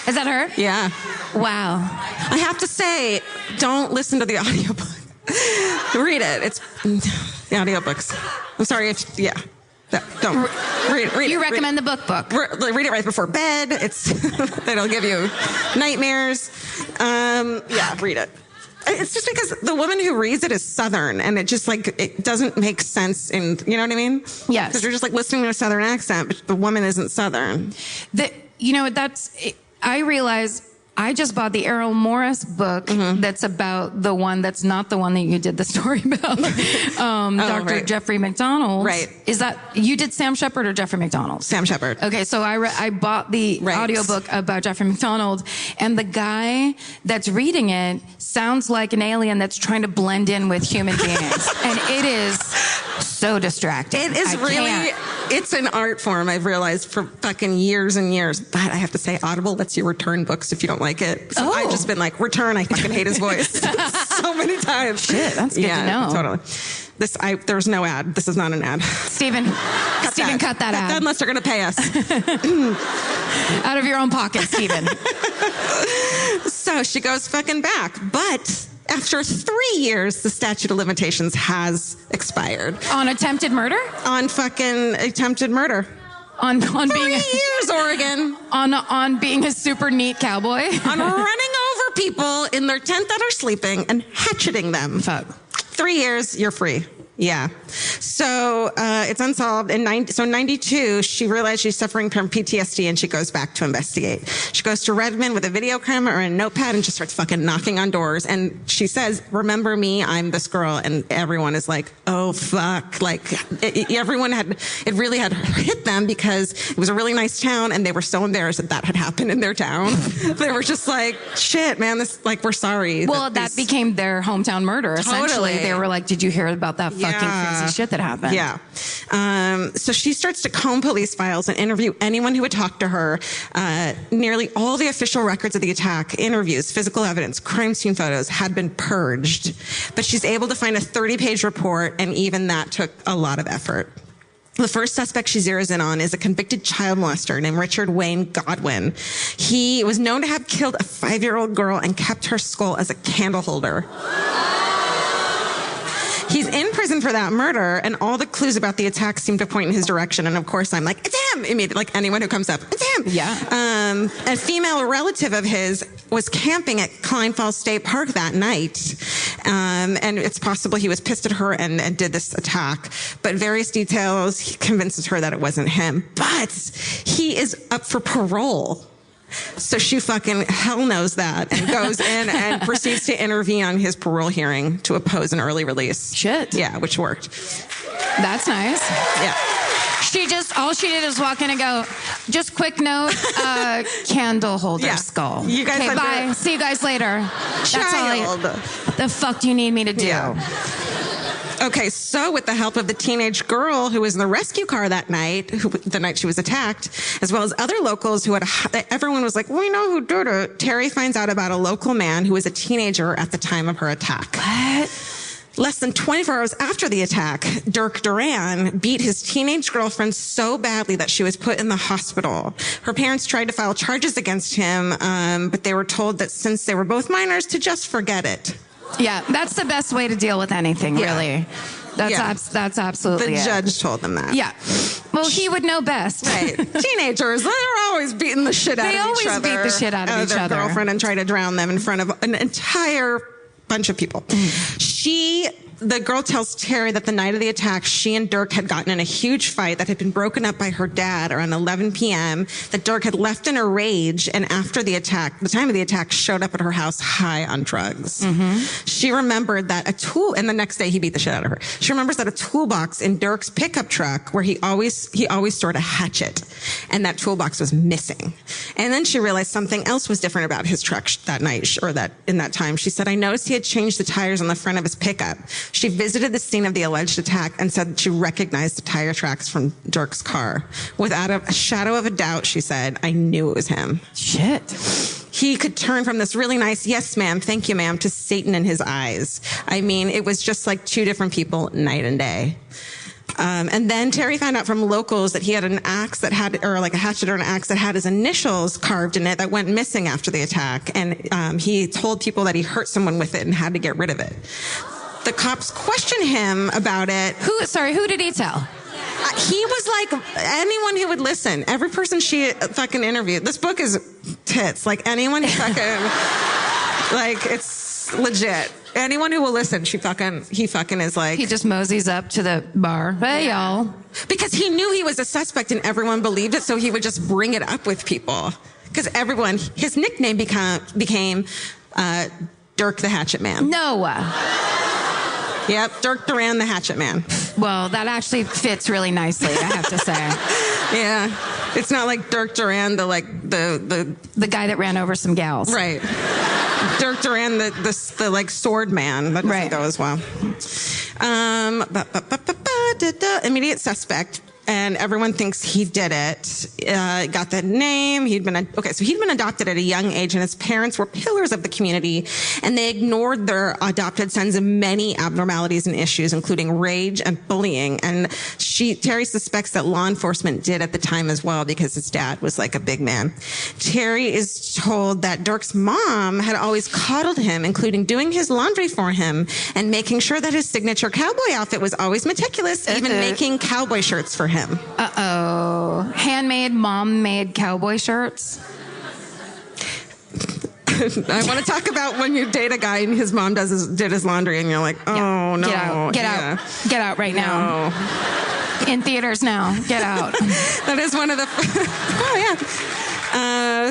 Is that her? Yeah. Wow. I have to say, don't listen to the audiobook. Read it. It's the audiobooks. I'm sorry. Don't read it. You recommend the book? Read it right before bed. It'll give you nightmares. Read it. It's just because the woman who reads it is Southern, and it just it doesn't make sense. You know what I mean? Yes. Because you're just listening to a Southern accent, but the woman isn't Southern. I realize I just bought the Errol Morris book that's about the one that's not the one that you did the story about. Dr. Jeffrey McDonald. Right. Is that, you did Sam Shepard or Jeffrey McDonald? Sam Shepard. Okay, so I bought the audiobook about Jeffrey McDonald, and the guy that's reading it sounds like an alien that's trying to blend in with human beings. And it is so distracting. It is it's an art form, I've realized, for fucking years and years. But I have to say, Audible lets you return books if you don't like it. So I've just been like, return, I fucking hate his voice. So many times. Shit, that's good to know. Totally. There's no ad. This is not an ad. Stephen, cut that Cut that ad. unless they're going to pay us. Out of your own pocket, Stephen. So she goes fucking back. But after 3 years, the statute of limitations has expired. On attempted murder? On fucking attempted murder. On 3 years, Oregon. On being a super neat cowboy? On running over people in their tent that are sleeping and hatcheting them. Fuck. 3 years, you're free. Yeah. So it's unsolved. In 92, she realized she's suffering from PTSD, and she goes back to investigate. She goes to Redmond with a video camera or a notepad and just starts fucking knocking on doors. And she says, "Remember me? I'm this girl." And everyone is like, "Oh fuck!" It really had hit them because it was a really nice town, and they were so embarrassed that had happened in their town. They were just like, "Shit, man, we're sorry." Well, that became their hometown murder. Essentially, Totally. They were like, "Did you hear about that fucking crazy shit that happened?" Yeah. So she starts to comb police files and interview anyone who would talk to her. Nearly all the official records of the attack, interviews, physical evidence, crime scene photos had been purged. But she's able to find a 30-page report, and even that took a lot of effort. The first suspect she zeroes in on is a convicted child molester named Richard Wayne Godwin. He was known to have killed a 5-year-old girl and kept her skull as a candle holder. He's in prison for that murder, and all the clues about the attack seem to point in his direction. And of course, I'm like, "It's him!" Immediately, like anyone who comes up, "It's him!" Yeah. A female relative of his was camping at Cline Falls State Park that night, And it's possible he was pissed at her and did this attack. But various details, he convinces her that it wasn't him. But he is up for parole. So she fucking hell knows that and goes in and proceeds to intervene on his parole hearing to oppose an early release. Shit. Yeah, which worked. That's nice. Yeah. All she did is walk in and go, just quick note, candle holder skull. You guys okay, bye. See you guys later. Child. The fuck do you need me to do? Yeah. Okay, so with the help of the teenage girl who was in the rescue car that night, the night she was attacked, as well as other locals who everyone was like, we know who did it. Terry finds out about a local man who was a teenager at the time of her attack. What? Less than 24 hours after the attack, Dirk Duran beat his teenage girlfriend so badly that she was put in the hospital. Her parents tried to file charges against him, but they were told that since they were both minors, to just forget it. Yeah, that's the best way to deal with anything, really. That's absolutely The it. judge told them that. Yeah. Well, he would know best. Right. Teenagers, they're always beating the shit out of each other. They always beat the shit out of each their other. girlfriend and try to drown them in front of an entire bunch of people. The girl tells Terry that the night of the attack, she and Dirk had gotten in a huge fight that had been broken up by her dad around 11 p.m., that Dirk had left in a rage, and after the attack, the time of the attack, showed up at her house high on drugs. She remembered that and the next day he beat the shit out of her. She remembers that a toolbox in Dirk's pickup truck where he always stored a hatchet, and that toolbox was missing. And then she realized something else was different about his truck that night, or in that time. She said, I noticed he had changed the tires on the front of his pickup. She visited the scene of the alleged attack and said she recognized the tire tracks from Dirk's car. Without a shadow of a doubt, she said, I knew it was him. Shit. He could turn from this really nice, yes, ma'am, thank you, ma'am, to Satan in his eyes. I mean, it was just like two different people night and day. And then Terry found out from locals that he had an axe that had, or like a hatchet or an axe that had his initials carved in it that went missing after the attack. And he told people that he hurt someone with it and had to get rid of it. The cops questioned him about it. Who did he tell? He was like, anyone who would listen. Every person she fucking interviewed. This book is tits. Like, anyone who fucking, like, it's legit. Anyone who will listen, he fucking is like. He just moseys up to the bar. Hey, y'all. Because he knew he was a suspect and everyone believed it, so he would just bring it up with people. Because his nickname became Dirk the Hatchet Man. No. Yep, Dirk Duran, the Hatchet Man. Well, that actually fits really nicely, I have to say. Yeah, it's not like Dirk Duran, the guy that ran over some gals. Right. Dirk Duran, the like sword man. That doesn't go as well. Immediate suspect. And everyone thinks he did it. Got the name. He'd been adopted at a young age, and his parents were pillars of the community, and they ignored their adopted son's many abnormalities and issues, including rage and bullying. And Terry suspects that law enforcement did at the time as well, because his dad was like a big man. Terry is told that Dirk's mom had always coddled him, including doing his laundry for him and making sure that his signature cowboy outfit was always meticulous, even making cowboy shirts for him. Uh-oh. Handmade, mom-made cowboy shirts? I want to talk about when you date a guy and his mom did his laundry and you're like, oh, no. Get out right now. In theaters now. Get out. That is one of the... Oh, yeah.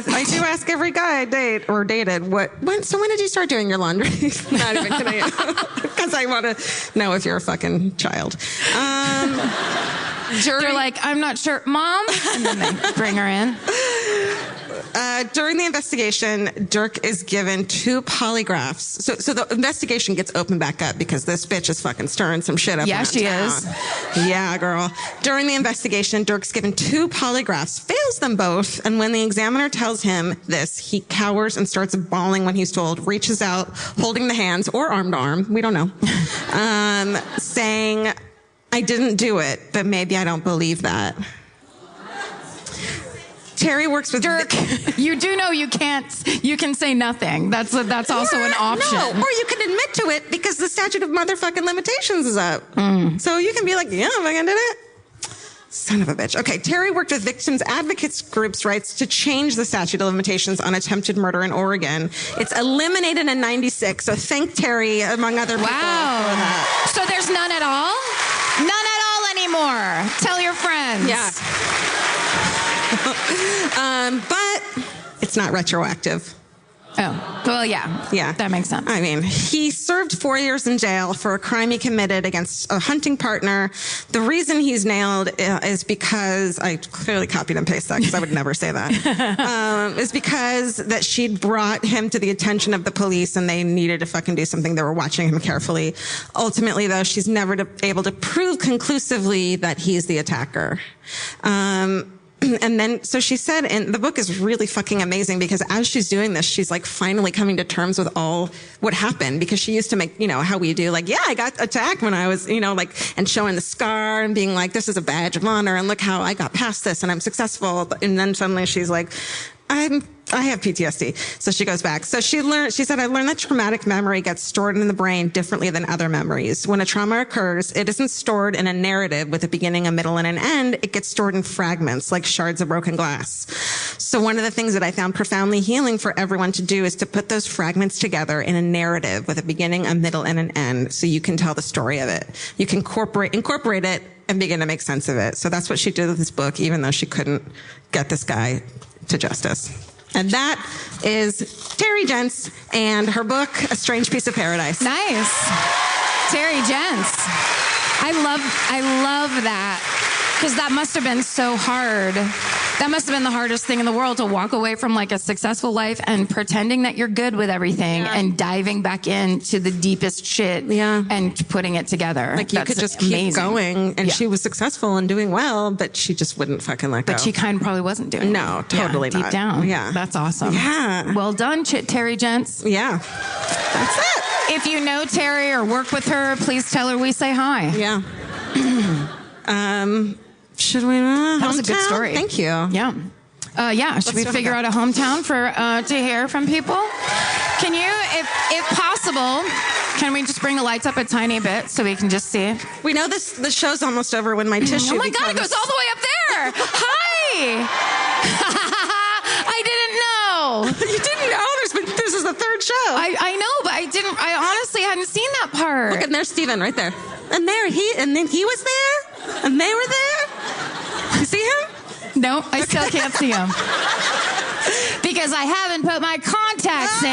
I do ask every guy I date or dated, so when did you start doing your laundry? Not even kidding. Because I want to know if you're a fucking child. They're like, I'm not sure. Mom? And then they bring her in. During the investigation, Dirk is given 2 polygraphs. So the investigation gets opened back up because this bitch is fucking stirring some shit up. Yeah, she is. Yeah, girl. During the investigation, Dirk's given 2 polygraphs, fails them both, and when the examiner tells him this, he cowers and starts bawling when he's told, reaches out, holding the hands, or arm to arm, we don't know, saying, I didn't do it, but maybe I don't believe that. Terry works with Dirk. You do know you can say nothing. That's also an option. No, or you can admit to it because the statute of motherfucking limitations is up. So you can be like, yeah, I fucking did it. Son of a bitch. Okay, Terry worked with victims advocates groups' rights to change the statute of limitations on attempted murder in Oregon. It's eliminated in 96, so thank Terry, among other people, for that. So there's none at all? None at all anymore. Tell your friends. Yeah. But it's not retroactive. Oh, well, yeah. Yeah. That makes sense. I mean, he served 4 years in jail for a crime he committed against a hunting partner. The reason he's nailed is because, I clearly copied and pasted that because I would never say that, is because that she'd brought him to the attention of the police and they needed to fucking do something. They were watching him carefully. Ultimately, though, she's never able to prove conclusively that he's the attacker. And then, so she said, and the book is really fucking amazing because as she's doing this, she's like finally coming to terms with all what happened because she used to make, you know, how we do, like, yeah, I got attacked when I was, you know, like, and showing the scar and being like, this is a badge of honor and look how I got past this and I'm successful. And then suddenly she's like, I have PTSD. So she goes back. So she said, I learned that traumatic memory gets stored in the brain differently than other memories. When a trauma occurs, it isn't stored in a narrative with a beginning, a middle, and an end. It gets stored in fragments, like shards of broken glass. So one of the things that I found profoundly healing for everyone to do is to put those fragments together in a narrative with a beginning, a middle, and an end, so you can tell the story of it. You can incorporate it and begin to make sense of it. So that's what she did with this book, even though she couldn't get this guy to justice. And that is Terry Gents and her book, A Strange Piece of Paradise. Nice. Terry Gents. I love that. Because that must have been so hard. That must have been the hardest thing in the world, to walk away from like a successful life and pretending that you're good with everything and diving back into the deepest shit and putting it together. Like you could just keep going. And she was successful and doing well, but she just wouldn't fucking let go. But she kind of probably wasn't doing No, totally not. Deep down. Yeah. That's awesome. Yeah. Well done, Terry Gents. Yeah. That's it. If you know Terry or work with her, please tell her we say hi. Yeah. Should we? That was a good story. Thank you. Yeah. Should we figure out a hometown for to hear from people? Can you, if possible, can we just bring the lights up a tiny bit so we can just see it? We know the show's almost over when my tissue. Oh my God! It goes all the way up there. Hi. I didn't know. You didn't know? This is the third show. I know, but I honestly hadn't seen that part. Look, and there's Steven right there. And then he was there, and they were there. You see him? No, I still can't see him. Because I haven't put my contacts in.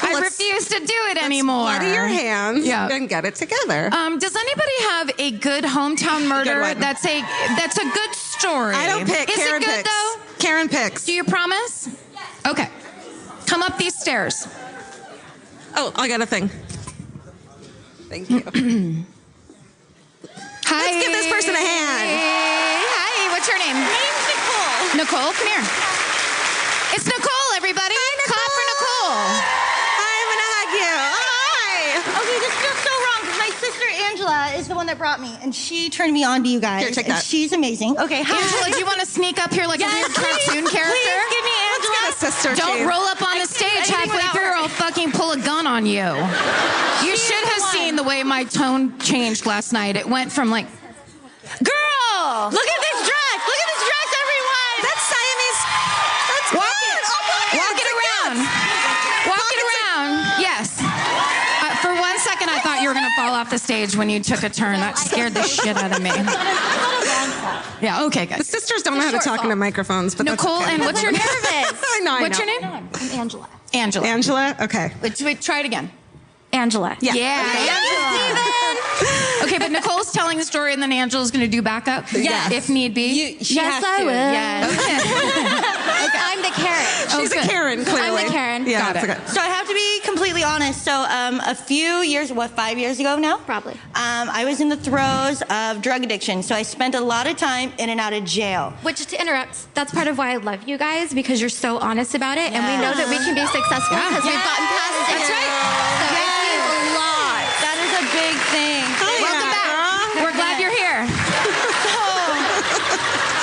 I refuse to do it anymore. Bloody your hands and get it together. Does anybody have a good hometown murder that's a good story? I don't pick. Is Karen it good picks. though? Karen picks. Do you promise? Okay. Come up these stairs. Oh, I got a thing. Thank you. Hi. Let's give this person a hand. Hi. What's your name? My name's Nicole. Nicole, come here. It's Nicole, everybody. Hi, Nicole. Clap for Nicole. I'm gonna hug you. Hi. Okay, this feels so wrong because my sister Angela is the one that brought me, and she turned me on to you guys. Here, take and that. She's amazing. Okay, hi. Angela, do you want to sneak up here like a weird cartoon character? Please give me Angela. Let's get a sister Don't too. roll up on the stage halfway through or I'll fucking pull a gun on you. You should have seen the way my tone changed last night. It went from like, girl! Look at this dress. Look at this dress, everyone. That's Siamese. That's Walk good. it. Oh, Walk it around. Walk it around. Yes. For 1 second, I thought you were going to fall off the stage when you took a turn. That scared the shit out of me. Yeah, okay, The good. sisters don't know how to talk into microphones, but Nicole, that's okay. and what's your name? I know. What's your name? I'm Angela. Angela. Angela? Okay. Wait, try it again. Angela. Yeah. Angela. Okay, but Nicole's telling the story, and then Angela's going to do backup? Yes. If need be? Yes, I will. Yes. I'm the Karen. She's a Karen, clearly. I'm the Karen. Yeah, Got it's it. okay. So I have to be completely honest. So a few years, 5 years ago now? Probably. I was in the throes of drug addiction. So I spent a lot of time in and out of jail. Which, to interrupt, that's part of why I love you guys, because you're so honest about it, and we know that we can be successful because we've gotten past it. That's right. So it means a lot. That is a big thing. Welcome back. We're glad you're here.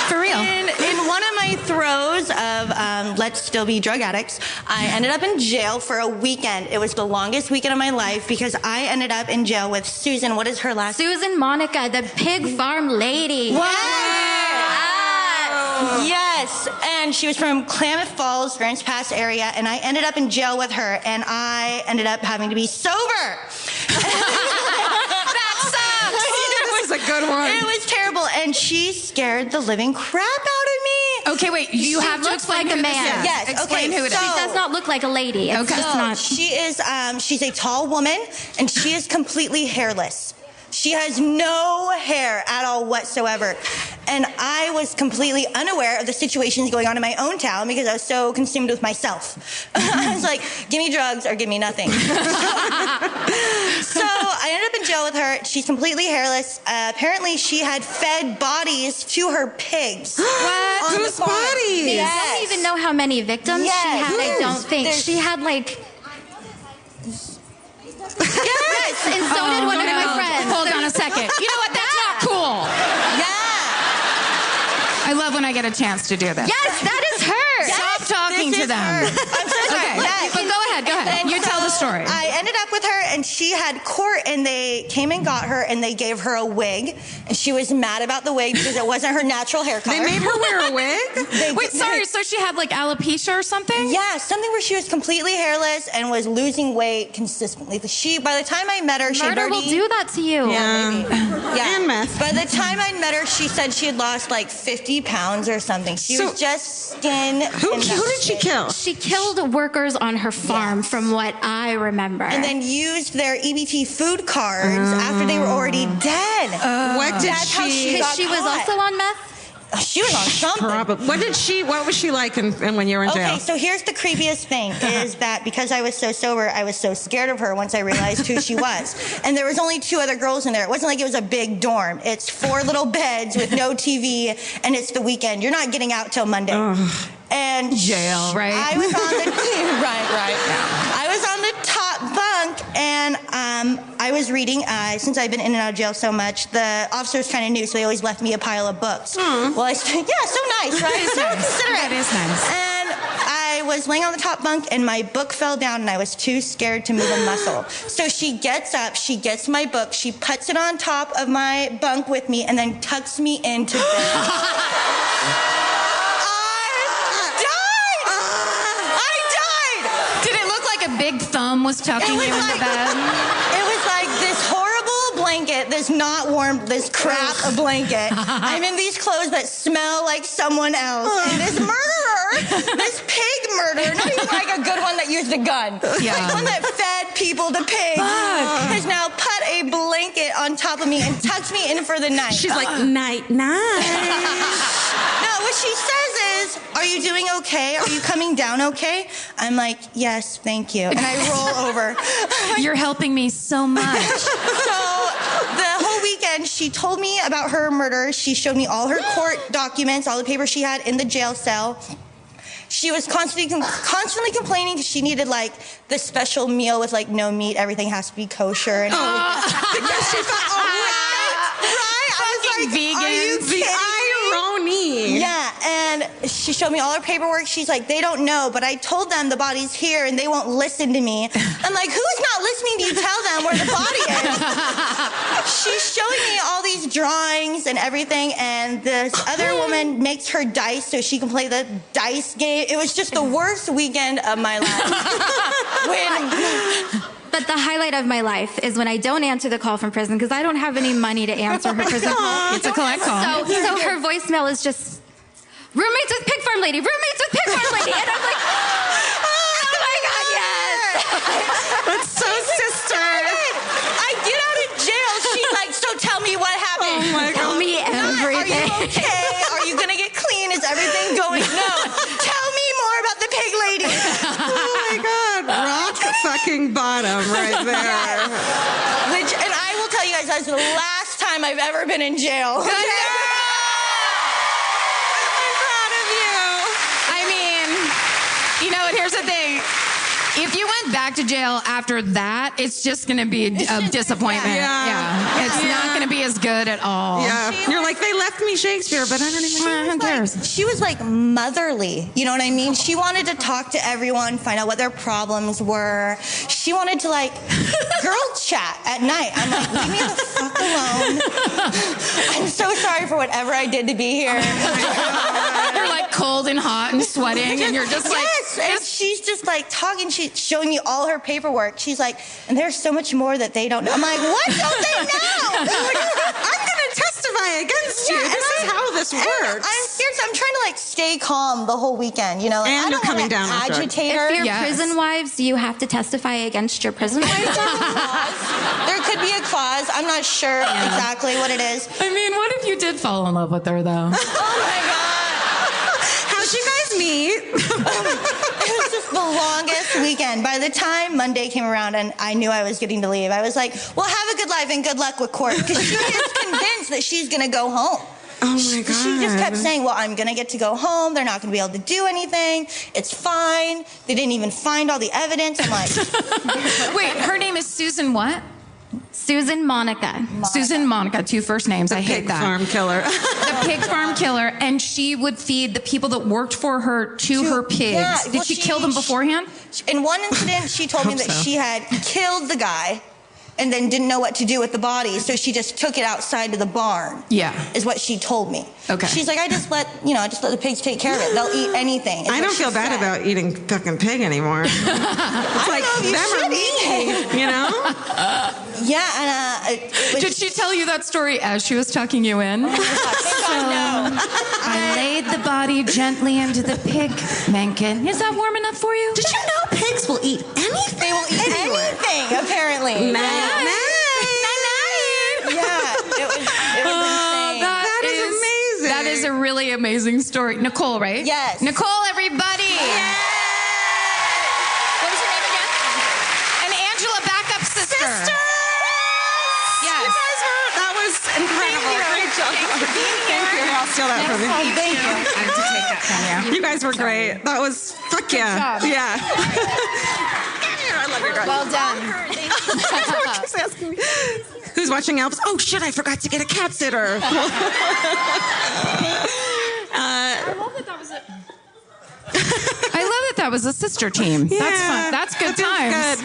For real. In one of my throes of let's still be drug addicts. I ended up in jail for a weekend. It was the longest weekend of my life because I ended up in jail with Susan. What is her last name? Susan Monica, the pig farm lady. Yes, and she was from Cline Falls, Grants Pass area, and I ended up in jail with her, and I ended up having to be sober. That sucks. This is a good one. It was terrible, and she scared the living crap out of me. Okay, wait. You have to looks explain like a who this man. is. Yes, Explain okay, who it is. so- She does not look like a lady. It's Okay. just So not. she is, she's a tall woman, and she is completely hairless. She has no hair at all whatsoever. And I was completely unaware of the situations going on in my own town because I was so consumed with myself. I was like, give me drugs or give me nothing. So I ended up in jail with her. She's completely hairless. Apparently, she had fed bodies to her pigs. What? Whose bodies? I don't even know how many victims Yes. she had. I don't think. There's- She had like. Yes, and so did one of my friends. Hold on a second. You know what? That's not cool. Yeah. I love when I get a chance to do this. Yes, that is her. Stop talking This to is them. her. I'm so sorry. Okay, Yes. but go ahead. Go ahead. And You tell the so story. I ended up with her, and she had court, and they came and got her, and they gave her a wig, and she was mad about the wig because it wasn't her natural hair color. They made her wear a wig? Wait, sorry. So she had like alopecia or something? Yeah, something where she was completely hairless and was losing weight consistently. By the time I met her, she had Murder will already... do that to you. Yeah. And meth. By the time I met her, she said she had lost like 50 pounds or something. She So- was just skin. Who and did she kill? She killed workers on her farm, from what I remember. And then used their EBT food cards after they were already dead. What did That's how she? got she was caught. also on meth. She was on something. Probably. What was she like when you were in jail? Okay, so here's the creepiest thing is that because I was so sober, I was so scared of her once I realized who she was. And there was only 2 other girls in there. It wasn't like it was a big dorm. It's 4 little beds with no TV, and it's the weekend. You're not getting out till Monday. And Jail, right? I was on the right. I was on the top bunk, and I was reading. Since I've been in and out of jail so much, the officers kind of knew, so they always left me a pile of books. Well, yeah, so nice, right? So considerate. That is nice. And I was laying on the top bunk, and my book fell down, and I was too scared to move a muscle. So she gets up, she gets my book, she puts it on top of my bunk with me, and then tucks me into bed. Did it look like a big thumb was tucking you into bed? It was like this horrible blanket, this not warm, this crap blanket. I'm in these clothes that smell like someone else. And this murderer, this pig murderer, not even like a good one that used a gun. Yeah. Like one that fed people to pigs, has now put a blanket on top of me and tucked me in for the night. She's like, night. No, what she says is, are you doing okay? Are you coming down okay? I'm like, yes, thank you. And I roll over. You're helping me so much. So the whole weekend, she told me about her murder. She showed me all her court documents, all the papers she had in the jail cell. She was constantly complaining because she needed like this special meal with like no meat. Everything has to be kosher. And Because she thought, right? I was like, vegans. are you kidding me? irony. Yeah, and she showed me all her paperwork. She's like, they don't know, but I told them the body's here and they won't listen to me. I'm like, who's not listening to you tell them where the body is? She's showing me all these drawings and everything, and this other woman makes her dice so she can play the dice game. It was just the worst weekend of my life. But the highlight of my life is when I don't answer the call from prison because I don't have any money to answer her prison call. It's a collect call. So her voicemail is just, roommates with pig farm lady, roommates with pig farm lady. And I'm like, oh my God, yes. That's so sister. I get out of jail. She's like, so tell me what happened. Oh my Tell God. me Are you everything. okay? Are you gonna get clean? Is everything going? No. Tell me more about the pig lady. Oh my God. Rock fucking bottom right there. And I will tell you guys, that's the last time I've ever been in jail. I'm proud of you. I mean, you know what? Here's the thing. If you went back to jail after that, it's just going to be a disappointment. Yeah. It's not going to be as good at all. Yeah. You're like, they left me Shakespeare, but I don't even Who cares? She was like motherly, you know what I mean? She wanted to talk to everyone, find out what their problems were. She wanted to like girl chat at night. I'm like, leave me the fuck alone. I'm so sorry for whatever I did to be here. You're like cold and hot and sweating, and you're just like, yes, and she's just like talking. She's showing me all her paperwork. She's like, and there's so much more that they don't know. I'm like, what don't they know? I'm going to testify against you. This is how this works. I'm scared, so I'm trying to like stay calm the whole weekend, you know? Like, And I you're don't coming wanna down after. agitate her. If you're Yes. prison wives, do you have to testify against your prison wives? There could be a clause. I'm not sure exactly what it is. I mean, what if you did fall in love with her, though? Oh my God. How'd you guys meet? It was just the longest weekend. By the time Monday came around and I knew I was getting to leave, I was like, well, have a good life and good luck with court. Because she is convinced that she's going to go home. Oh my God. She just kept saying, well, I'm going to get to go home. They're not going to be able to do anything. It's fine. They didn't even find all the evidence. I'm like, Wait, her name is Susan what? Susan Monica. Susan Monica, 2 first names. I hate Pig that. farm killer. The pig farm killer, and she would feed the people that worked for her to her pigs. yeah, Did well, she kill them beforehand? In one incident, she told me that she had killed the guy and then didn't know what to do with the body, so she just took it outside to the barn. Yeah. Is what she told me. Okay. She's like, I just let the pigs take care of it. They'll eat anything. is I what don't she feel bad said. about eating fucking pig anymore. It's like, know if you them or should me, you know? Yeah, and it was Did she tell you that story as she was tucking you in? no. I laid the body gently into the pig mankin. Is that warm enough for you? Did you know pigs will eat anything? They will eat anything, apparently. Yeah, it was insane. That is amazing. That is a really amazing story. Nicole, right? Yes. Nicole, everybody. What was her name again? And Angela, backup sister. Yes. You guys that was incredible. Great job. Thank you. I'll steal that from you. Thank you. I have to take that from you. You guys were great. That was, fuck yeah. job. Yeah. I love your dog. Well done. Keeps asking me, who's watching Elvis? Oh shit, I forgot to get a cat sitter. I love that was a sister team. That's fun. That's good times. Good.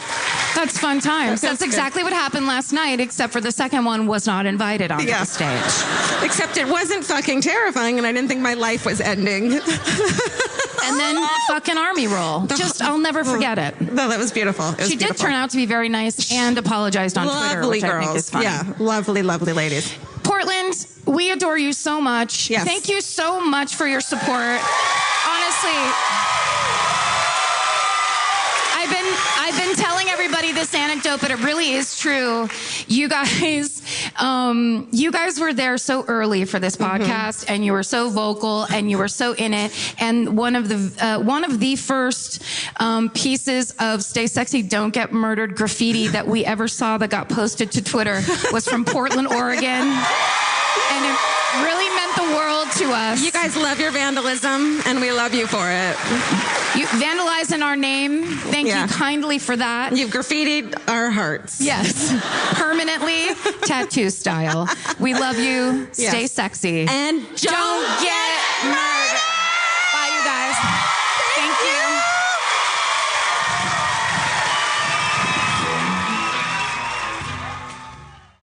That's fun times. That feels That's exactly what happened last night, except for the second one was not invited onto the stage. Except it wasn't fucking terrifying, and I didn't think my life was ending. And then fucking army roll. Just, I'll never forget it. No, that was beautiful. It was She did beautiful. turn out to be very nice and apologized on Twitter, Lovely which girls. I think is funny. Yeah, lovely, lovely ladies. Portland, we adore you so much. Yes. Thank you so much for your support. Honestly, I've been telling everybody this anecdote, but it really is true. You guys were there so early for this podcast, and you were so vocal, and you were so in it. And one of the first pieces of "Stay Sexy, Don't Get Murdered" graffiti that we ever saw that got posted to Twitter was from Portland, Oregon, and it really meant the world to us. You guys love your vandalism, and we love you for it. You vandalize in our name. Thank Yeah. you kindly for that. You've graffitied our hearts. Yes, permanently, tattoo style. We love you. Yes. Stay sexy. And Don't get murdered. Bye, you guys. Thank you.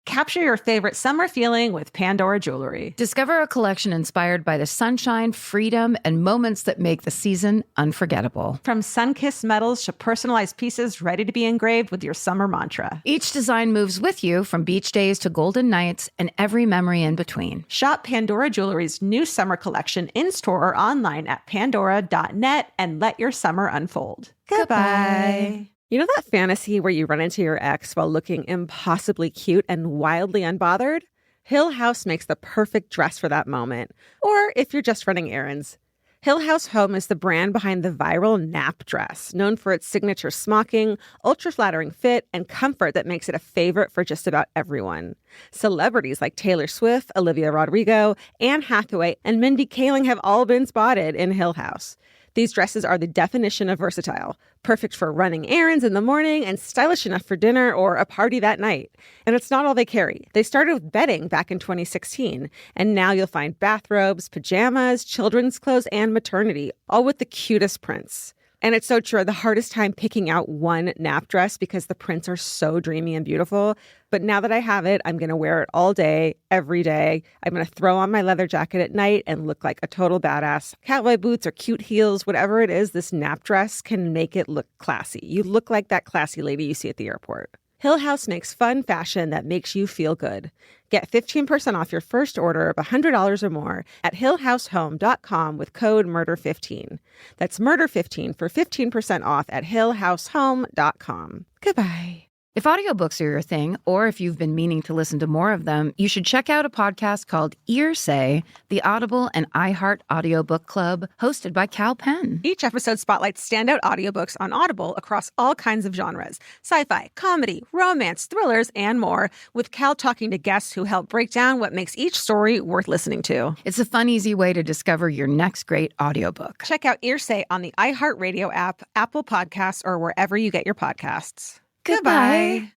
Capture your favorite summer feeling with Pandora Jewelry. Discover a collection inspired by the sunshine, freedom, and moments that make the season unforgettable. From sun-kissed metals to personalized pieces ready to be engraved with your summer mantra. Each design moves with you from beach days to golden nights and every memory in between. Shop Pandora Jewelry's new summer collection in-store or online at pandora.net and let your summer unfold. Goodbye. You know that fantasy where you run into your ex while looking impossibly cute and wildly unbothered? Hill House makes the perfect dress for that moment. Or if you're just running errands. Hill House Home is the brand behind the viral nap dress, known for its signature smocking, ultra-flattering fit, and comfort that makes it a favorite for just about everyone. Celebrities like Taylor Swift, Olivia Rodrigo, Anne Hathaway, and Mindy Kaling have all been spotted in Hill House. These dresses are the definition of versatile, perfect for running errands in the morning and stylish enough for dinner or a party that night. And it's not all they carry. They started with bedding back in 2016, and now you'll find bathrobes, pajamas, children's clothes, and maternity, all with the cutest prints. And it's so true. The hardest time picking out one nap dress because the prints are so dreamy and beautiful. But now that I have it, I'm going to wear it all day, every day. I'm going to throw on my leather jacket at night and look like a total badass. Cowboy boots or cute heels, whatever it is, this nap dress can make it look classy. You look like that classy lady you see at the airport. Hill House makes fun fashion that makes you feel good. Get 15% off your first order of $100 or more at hillhousehome.com with code MURDER15. That's MURDER15 for 15% off at hillhousehome.com. Goodbye. If audiobooks are your thing, or if you've been meaning to listen to more of them, you should check out a podcast called Earsay, the Audible and iHeart Audiobook Club, hosted by Cal Penn. Each episode spotlights standout audiobooks on Audible across all kinds of genres: sci-fi, comedy, romance, thrillers, and more, with Cal talking to guests who help break down what makes each story worth listening to. It's a fun, easy way to discover your next great audiobook. Check out Earsay on the iHeartRadio app, Apple Podcasts, or wherever you get your podcasts. Goodbye.